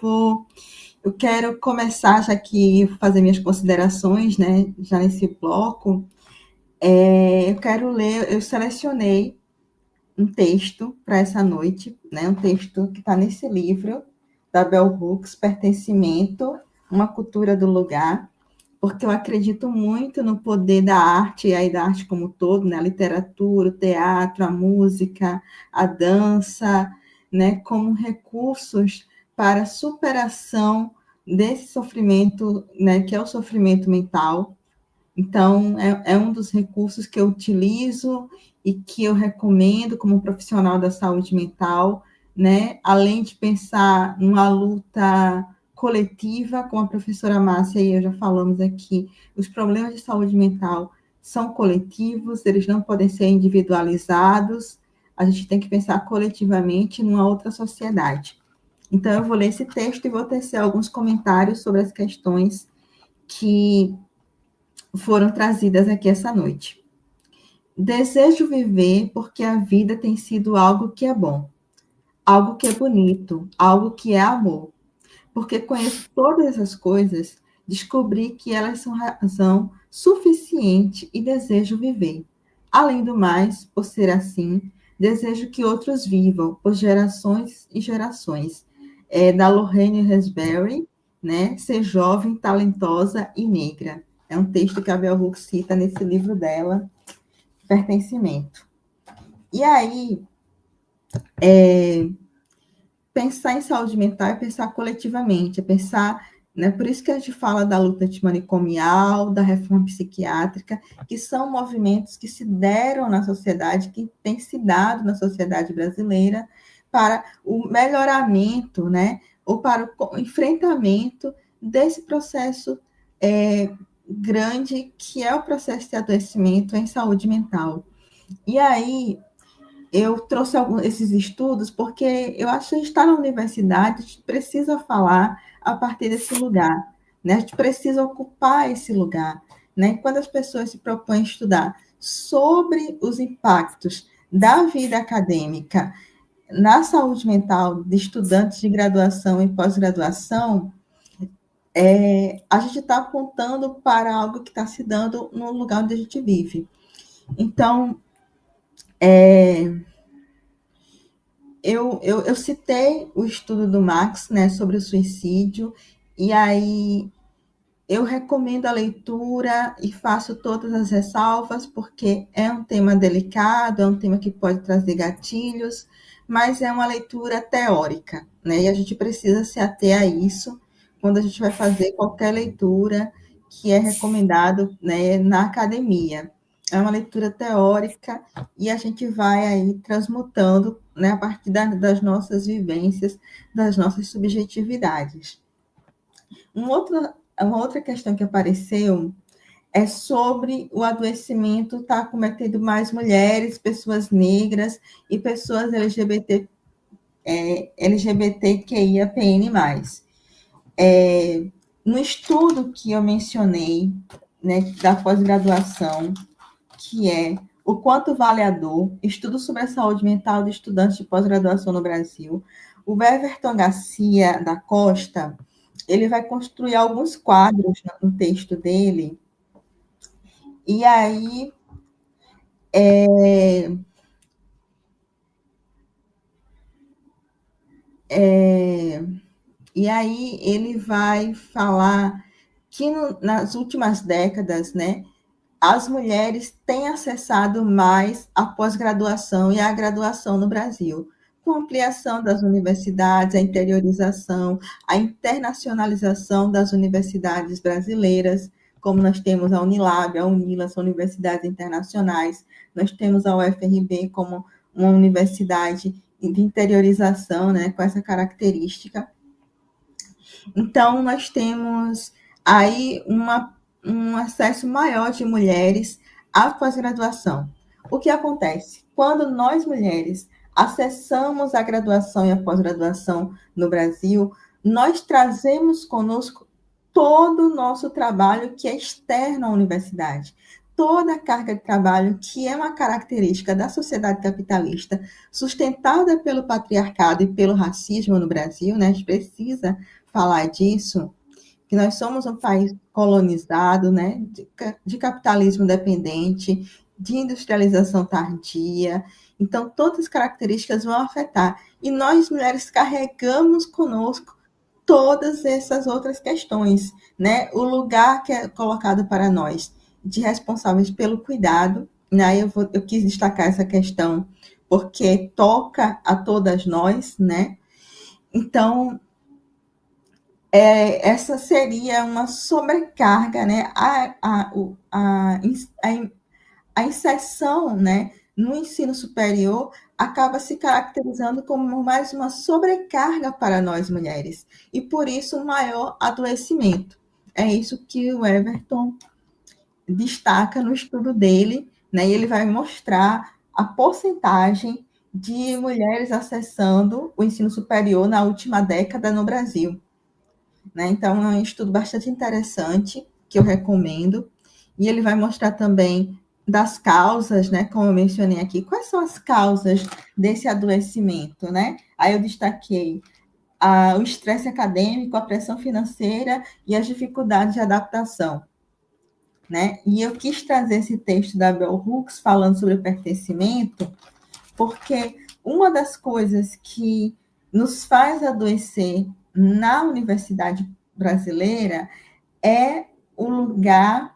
quero começar já que fazer minhas considerações, né, já nesse bloco. Eu quero ler, eu selecionei um texto para essa noite, né, um texto que está nesse livro, da Bell Hooks, Pertencimento, uma cultura do lugar, porque eu acredito muito no poder da arte, e aí da arte como um todo, né? A literatura, o teatro, a música, a dança, né? Como recursos para a superação desse sofrimento, né? Que é o sofrimento mental. Então, é um dos recursos que eu utilizo e que eu recomendo como profissional da saúde mental, né? Além de pensar numa luta coletiva, como a professora Márcia e eu já falamos aqui, os problemas de saúde mental são coletivos, eles não podem ser individualizados, a gente tem que pensar coletivamente numa outra sociedade. Então, eu vou ler esse texto e vou tecer alguns comentários sobre as questões que foram trazidas aqui essa noite. Desejo viver porque a vida tem sido algo que é bom, algo que é bonito, algo que é amor. Porque conheço todas essas coisas, descobri que elas são razão suficiente e desejo viver. Além do mais, por ser assim, desejo que outros vivam por gerações e gerações. Da Lorraine Raspberry, né? Ser jovem, talentosa e negra. É um texto que a Bell Hooks cita nesse livro dela, Pertencimento. E aí, pensar em saúde mental é pensar coletivamente, é pensar, né, por isso que a gente fala da luta antimanicomial, da reforma psiquiátrica, que são movimentos que se deram na sociedade, que têm se dado na sociedade brasileira para o melhoramento, né, ou para o enfrentamento desse processo grande que é o processo de adoecimento em saúde mental. E aí, eu trouxe esses estudos porque eu acho que a gente está na universidade, a gente precisa falar a partir desse lugar, né? A gente precisa ocupar esse lugar, né? Quando as pessoas se propõem a estudar sobre os impactos da vida acadêmica na saúde mental de estudantes de graduação e pós-graduação, a gente está apontando para algo que está se dando no lugar onde a gente vive. Então, eu citei o estudo do Max, né, sobre o suicídio, e aí eu recomendo a leitura e faço todas as ressalvas, porque é um tema delicado, é um tema que pode trazer gatilhos, mas é uma leitura teórica, né, e a gente precisa se ater a isso quando a gente vai fazer qualquer leitura que é recomendado, né, na academia. É uma leitura teórica e a gente vai aí transmutando, né, a partir das nossas vivências, das nossas subjetividades. Uma outra questão que apareceu é sobre o adoecimento estar acometendo mais mulheres, pessoas negras e pessoas LGBTQIAPN+. No estudo que eu mencionei, né, da pós-graduação, que é O Quanto Vale a Dor, estudo sobre a saúde mental de estudantes de pós-graduação no Brasil, o Everton Garcia da Costa, ele vai construir alguns quadros no texto dele, e aí ele vai falar que nas últimas décadas, né, as mulheres têm acessado mais a pós-graduação e a graduação no Brasil, com a ampliação das universidades, a interiorização, a internacionalização das universidades brasileiras, como nós temos a Unilab, a Unila, são universidades internacionais, nós temos a UFRB como uma universidade de interiorização, né, com essa característica. Então, nós temos aí um acesso maior de mulheres à pós-graduação. O que acontece? Quando nós, mulheres, acessamos a graduação e a pós-graduação no Brasil, nós trazemos conosco todo o nosso trabalho que é externo à universidade, toda a carga de trabalho que é uma característica da sociedade capitalista, sustentada pelo patriarcado e pelo racismo no Brasil, né? A gente precisa falar disso, que nós somos um país colonizado, né, de capitalismo dependente, de industrialização tardia, então todas as características vão afetar, e nós, mulheres, carregamos conosco todas essas outras questões, né, o lugar que é colocado para nós, de responsáveis pelo cuidado, né, eu quis destacar essa questão, porque toca a todas nós, né, então, essa seria uma sobrecarga, né? A inserção, né, no ensino superior acaba se caracterizando como mais uma sobrecarga para nós mulheres, e por isso um maior adoecimento. É isso que o Everton destaca no estudo dele, né? E ele vai mostrar a porcentagem de mulheres acessando o ensino superior na última década no Brasil, né? Então, é um estudo bastante interessante que eu recomendo. E ele vai mostrar também das causas, né? Como eu mencionei aqui, quais são as causas desse adoecimento, né? Aí eu destaquei o estresse acadêmico, a pressão financeira e as dificuldades de adaptação, né? E eu quis trazer esse texto da Bell Hooks falando sobre pertencimento, porque uma das coisas que nos faz adoecer na universidade brasileira é o lugar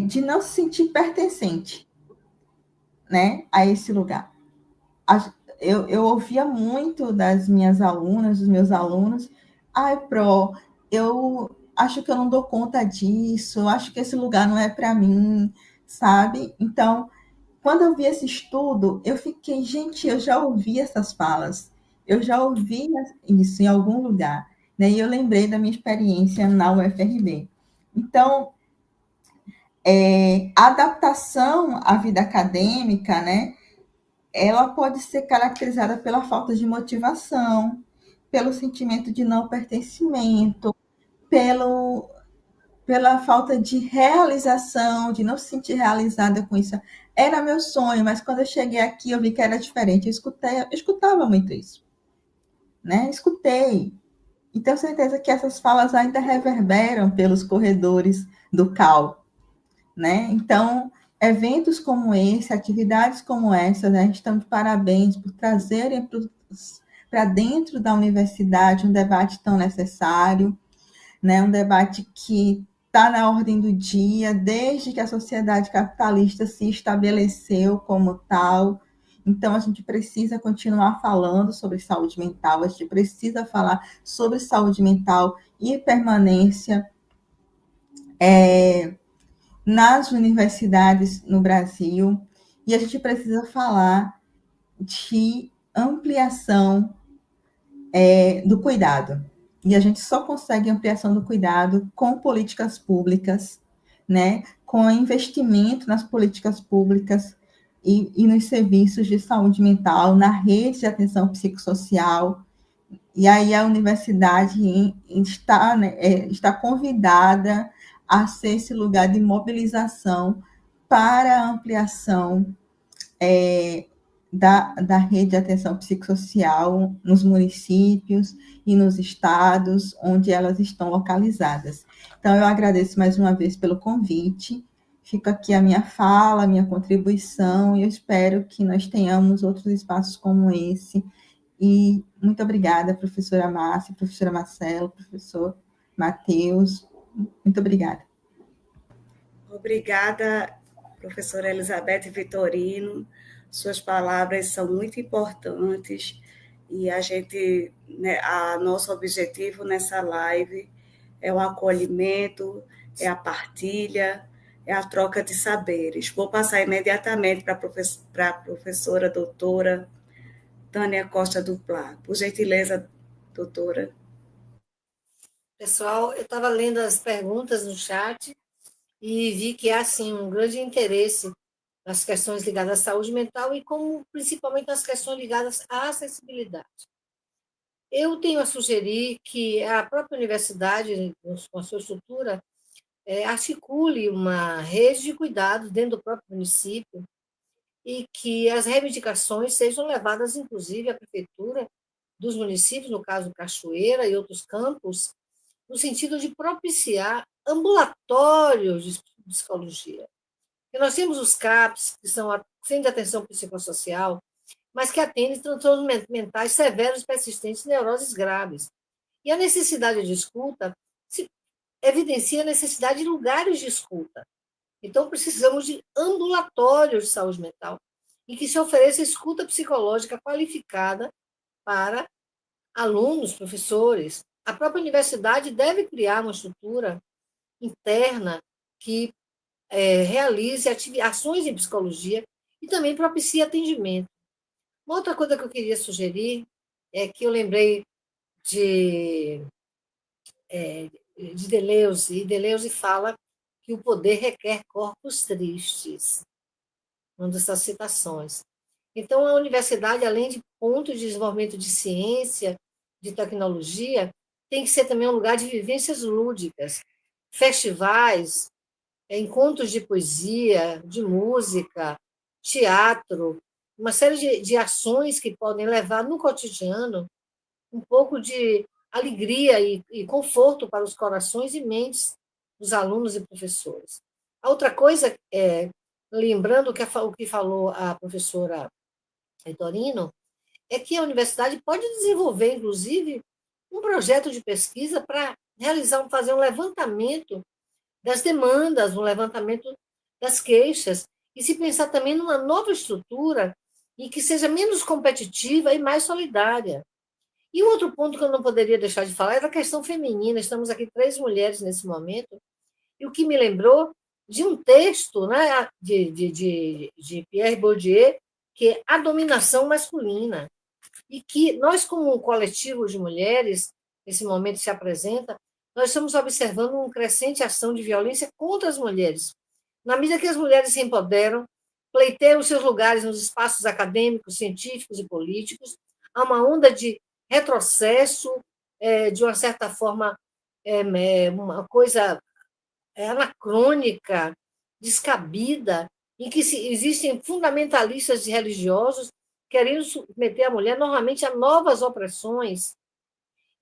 de não se sentir pertencente, né, a esse lugar. Eu ouvia muito das minhas alunas, dos meus alunos, ai, Pro, eu acho que eu não dou conta disso, eu acho que esse lugar não é para mim, sabe? Então, quando eu vi esse estudo, eu fiquei, gente, eu já ouvi essas falas, eu já ouvi isso em algum lugar, né? E eu lembrei da minha experiência na UFRB. Então, a adaptação à vida acadêmica, né? Ela pode ser caracterizada pela falta de motivação, pelo sentimento de não pertencimento, pelo, pela falta de realização, de não se sentir realizada com isso. Era meu sonho, mas quando eu cheguei aqui eu vi que era diferente. Eu escutava muito isso, né? Escutei. E tenho certeza que essas falas ainda reverberam pelos corredores do CAL, né? Então, eventos como esse, atividades como essa, né, estão de parabéns por trazerem para dentro da universidade um debate tão necessário, né? Um debate que está na ordem do dia desde que a sociedade capitalista se estabeleceu como tal. Então, a gente precisa continuar falando sobre saúde mental, a gente precisa falar sobre saúde mental e permanência nas universidades no Brasil, e a gente precisa falar de ampliação do cuidado. E a gente só consegue ampliação do cuidado com políticas públicas, né? Com investimento nas políticas públicas e nos serviços de saúde mental, na rede de atenção psicossocial. E aí a universidade está, né, está convidada a ser esse lugar de mobilização para a ampliação da rede de atenção psicossocial nos municípios e nos estados onde elas estão localizadas. Então, eu agradeço mais uma vez pelo convite. Fica aqui a minha fala, a minha contribuição, e eu espero que nós tenhamos outros espaços como esse. E muito obrigada, professora Márcia, professora Marcelo, professor Matheus. Muito obrigada. Obrigada, professora Elizabeth Vitorino. Suas palavras são muito importantes e a gente, né, nosso objetivo nessa live é o acolhimento, é a partilha, é a troca de saberes. Vou passar imediatamente para a professora doutora Tânia Costa Duplá. Por gentileza, doutora. Pessoal, eu estava lendo as perguntas no chat e vi que há, sim, um grande interesse nas questões ligadas à saúde mental e como, principalmente nas questões ligadas à acessibilidade. Eu tenho a sugerir que a própria universidade, com a sua estrutura, articule uma rede de cuidados dentro do próprio município e que as reivindicações sejam levadas, inclusive, à prefeitura dos municípios, no caso Cachoeira e outros campos, no sentido de propiciar ambulatórios de psicologia. E nós temos os CAPs, que são Centro de Atenção Psicossocial, mas que atendem transtornos mentais severos, persistentes e neuroses graves. E a necessidade de escuta se evidencia a necessidade de lugares de escuta. Então, precisamos de ambulatórios de saúde mental, em que se ofereça escuta psicológica qualificada para alunos, professores. A própria universidade deve criar uma estrutura interna que realize ações em psicologia e também propicie atendimento. Uma outra coisa que eu queria sugerir é que eu lembrei de Deleuze, e Deleuze fala que o poder requer corpos tristes, uma dessas citações. Então, a universidade, além de ponto de desenvolvimento de ciência, de tecnologia, tem que ser também um lugar de vivências lúdicas, festivais, encontros de poesia, de música, teatro, uma série de ações que podem levar no cotidiano um pouco de alegria e conforto para os corações e mentes dos alunos e professores. A outra coisa, lembrando o que falou a professora Torino, é que a universidade pode desenvolver, inclusive, um projeto de pesquisa para fazer um levantamento das demandas, um levantamento das queixas, e se pensar também numa nova estrutura em que seja menos competitiva e mais solidária. E o outro ponto que eu não poderia deixar de falar é da questão feminina. Estamos aqui 3 mulheres nesse momento, e o que me lembrou de um texto, né, de Pierre Bourdieu, que é A Dominação Masculina, e que nós, como um coletivo de mulheres, nesse momento se apresenta, nós estamos observando uma crescente ação de violência contra as mulheres. Na medida que as mulheres se empoderam, pleiteiam seus lugares nos espaços acadêmicos, científicos e políticos, há uma onda de retrocesso, de uma certa forma, uma coisa anacrônica, descabida, em que existem fundamentalistas religiosos querendo submeter a mulher normalmente a novas opressões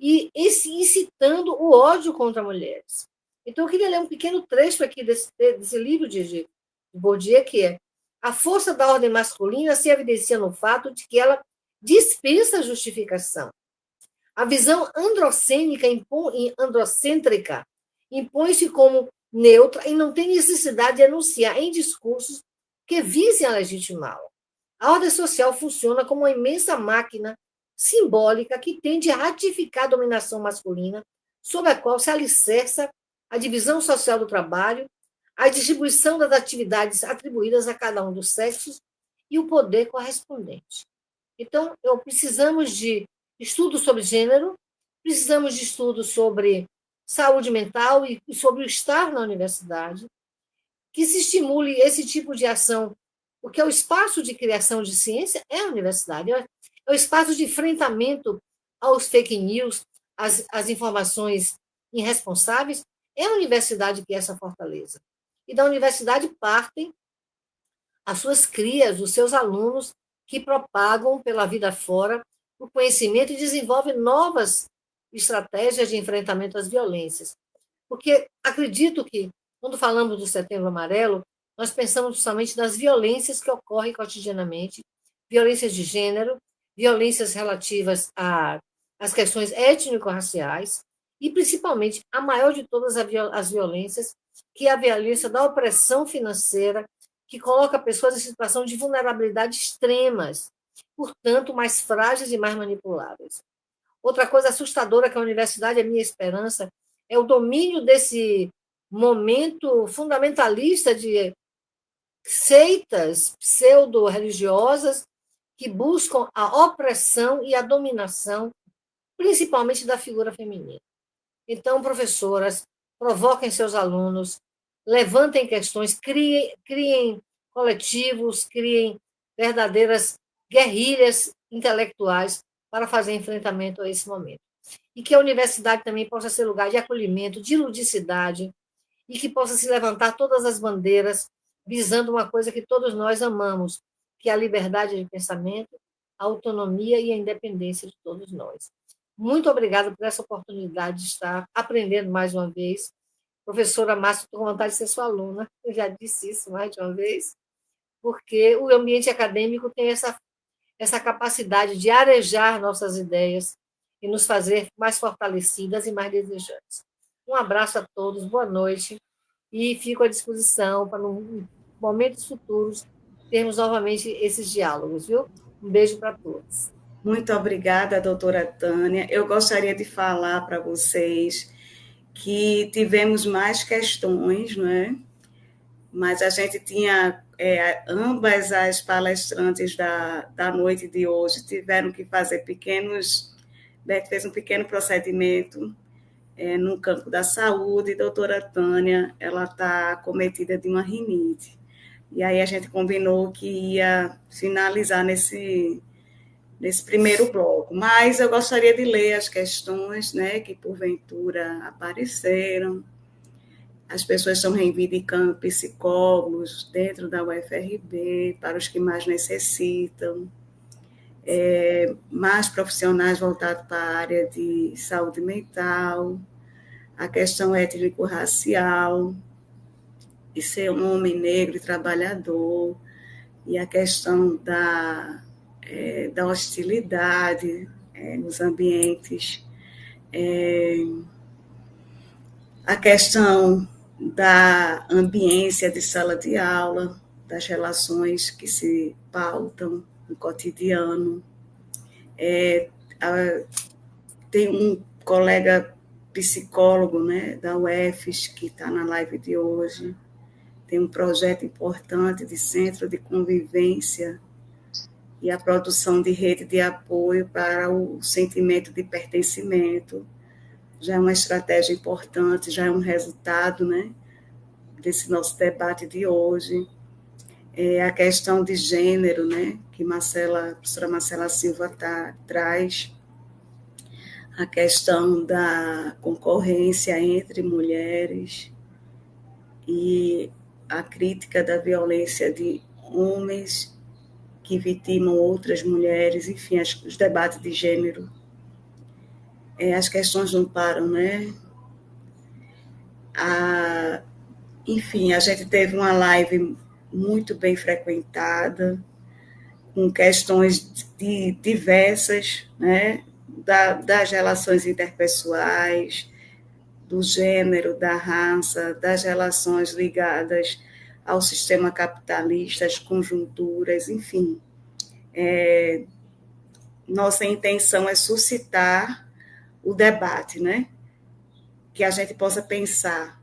e incitando o ódio contra mulheres. Então, eu queria ler um pequeno trecho aqui desse livro de Bourdieu, que é: a força da ordem masculina se evidencia no fato de que ela dispensa justificação. A visão androcêntrica impõe-se como neutra e não tem necessidade de enunciar em discursos que visem a legitimá-la. A ordem social funciona como uma imensa máquina simbólica que tende a ratificar a dominação masculina, sob a qual se alicerça a divisão social do trabalho, a distribuição das atividades atribuídas a cada um dos sexos e o poder correspondente. Então, precisamos de estudos sobre gênero, precisamos de estudos sobre saúde mental e sobre o estar na universidade, que se estimule esse tipo de ação, porque o espaço de criação de ciência é a universidade, é o espaço de enfrentamento aos fake news, às informações irresponsáveis, é a universidade que é essa fortaleza. E da universidade partem as suas crias, os seus alunos, que propagam pela vida fora o conhecimento e desenvolvem novas estratégias de enfrentamento às violências. Porque acredito que, quando falamos do Setembro Amarelo, nós pensamos somente nas violências que ocorrem cotidianamente, violências de gênero, violências relativas às questões étnico-raciais e, principalmente, a maior de todas as violências, que é a violência da opressão financeira, que coloca pessoas em situação de vulnerabilidade extremas, portanto, mais frágeis e mais manipuláveis. Outra coisa assustadora que a universidade, a minha esperança, é o domínio desse momento fundamentalista de seitas pseudo-religiosas que buscam a opressão e a dominação, principalmente da figura feminina. Então, professoras, provoquem seus alunos, levantem questões, criem coletivos, criem verdadeiras guerrilhas intelectuais para fazer enfrentamento a esse momento. E que a universidade também possa ser lugar de acolhimento, de ludicidade, e que possa se levantar todas as bandeiras visando uma coisa que todos nós amamos, que é a liberdade de pensamento, a autonomia e a independência de todos nós. Muito obrigada por essa oportunidade de estar aprendendo mais uma vez. Professora Márcia, estou com vontade de ser sua aluna, eu já disse isso mais de uma vez, porque o ambiente acadêmico tem essa capacidade de arejar nossas ideias e nos fazer mais fortalecidas e mais desejantes. Um abraço a todos, boa noite, e fico à disposição para, em momentos futuros, termos novamente esses diálogos, viu? Um beijo para todos. Muito obrigada, doutora Tânia. Eu gostaria de falar para vocês que tivemos mais questões, não é? Mas a gente tinha, ambas as palestrantes da noite de hoje tiveram que fazer fez um pequeno procedimento no campo da saúde, e a doutora Tânia, ela está acometida de uma rinite. E aí a gente combinou que ia finalizar nesse primeiro bloco. Mas eu gostaria de ler as questões, né, que porventura apareceram. As pessoas estão reivindicando psicólogos dentro da UFRB, para os que mais necessitam, mais profissionais voltados para a área de saúde mental, a questão étnico-racial, de ser um homem negro e trabalhador, e a questão da hostilidade nos ambientes, a questão da ambiência de sala de aula, das relações que se pautam no cotidiano. Tem um colega psicólogo, né, da UFES, que está na live de hoje, tem um projeto importante de centro de convivência e a produção de rede de apoio para o sentimento de pertencimento. Já é uma estratégia importante, já é um resultado, né, desse nosso debate de hoje. A questão de gênero, né, que a professora Marcela Silva traz, a questão da concorrência entre mulheres e a crítica da violência de homens que vitimam outras mulheres, enfim, os debates de gênero. As questões não param, né? Enfim, a gente teve uma live muito bem frequentada, com questões diversas, né? Das relações interpessoais, do gênero, da raça, das relações ligadas ao sistema capitalista, as conjunturas, enfim. Nossa intenção é suscitar o debate, né? Que a gente possa pensar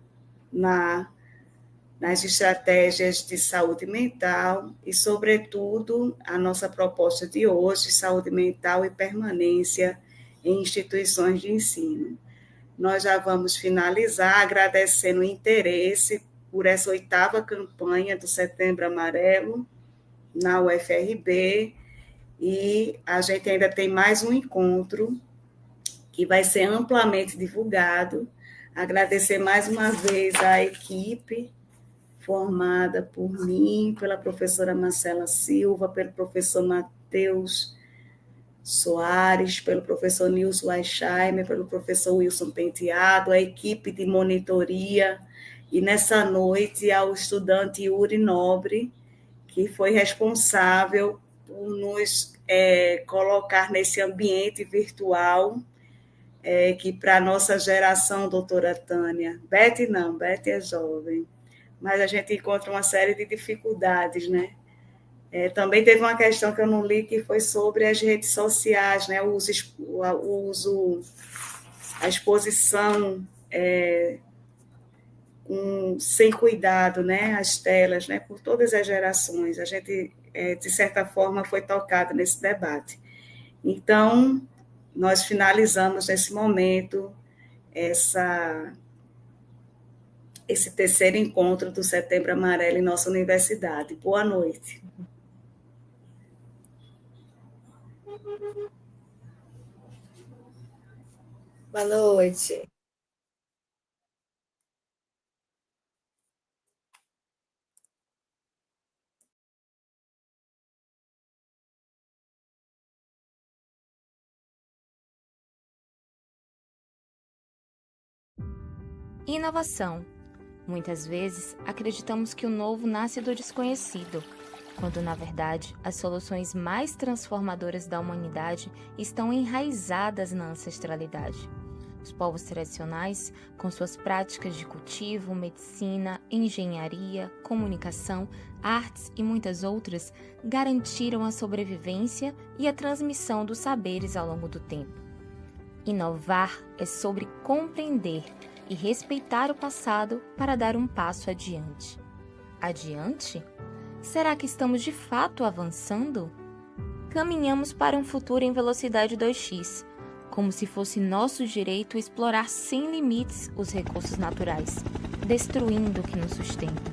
nas estratégias de saúde mental e, sobretudo, a nossa proposta de hoje, saúde mental e permanência em instituições de ensino. Nós já vamos finalizar agradecendo o interesse por essa 8ª campanha do Setembro Amarelo na UFRB, e a gente ainda tem mais um encontro que vai ser amplamente divulgado. Agradecer mais uma vez à equipe formada por mim, pela professora Marcela Silva, pelo professor Matheus Soares, pelo professor Nilson Weisheimer, pelo professor Wilson Penteado, a equipe de monitoria, e nessa noite ao estudante Yuri Nobre, que foi responsável por nos colocar nesse ambiente virtual, que para a nossa geração, doutora Tânia, Beth não, Beth é jovem, mas a gente encontra uma série de dificuldades, né? Também teve uma questão que eu não li, que foi sobre as redes sociais, né? O uso, a exposição sem cuidado, né? As telas, né? Por todas as gerações. A gente, de certa forma, foi tocado nesse debate. Então, nós finalizamos nesse momento esse terceiro encontro do Setembro Amarelo em nossa universidade. Boa noite. Boa noite. Inovação. Muitas vezes, acreditamos que o novo nasce do desconhecido, quando, na verdade, as soluções mais transformadoras da humanidade estão enraizadas na ancestralidade. Os povos tradicionais, com suas práticas de cultivo, medicina, engenharia, comunicação, artes e muitas outras, garantiram a sobrevivência e a transmissão dos saberes ao longo do tempo. Inovar é sobre compreender e respeitar o passado para dar um passo adiante. Adiante? Será que estamos de fato avançando? Caminhamos para um futuro em velocidade 2x, como se fosse nosso direito explorar sem limites os recursos naturais, destruindo o que nos sustenta.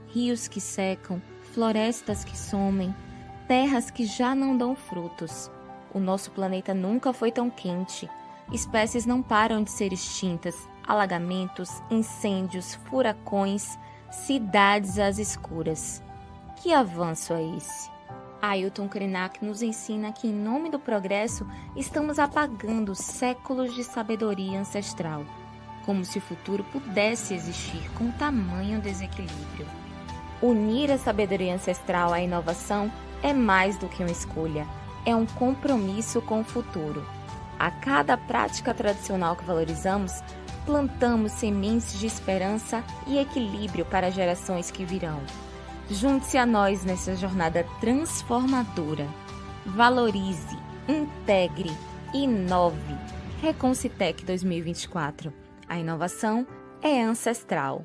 Rios que secam, florestas que somem, terras que já não dão frutos. O nosso planeta nunca foi tão quente. Espécies não param de ser extintas. Alagamentos, incêndios, furacões, cidades às escuras. Que avanço é esse? Ailton Krenak nos ensina que, em nome do progresso, estamos apagando séculos de sabedoria ancestral, como se o futuro pudesse existir com tamanho desequilíbrio. Unir a sabedoria ancestral à inovação é mais do que uma escolha, é um compromisso com o futuro. A cada prática tradicional que valorizamos, plantamos sementes de esperança e equilíbrio para gerações que virão. Junte-se a nós nessa jornada transformadora. Valorize, integre, inove. Reconcitec 2024. A inovação é ancestral.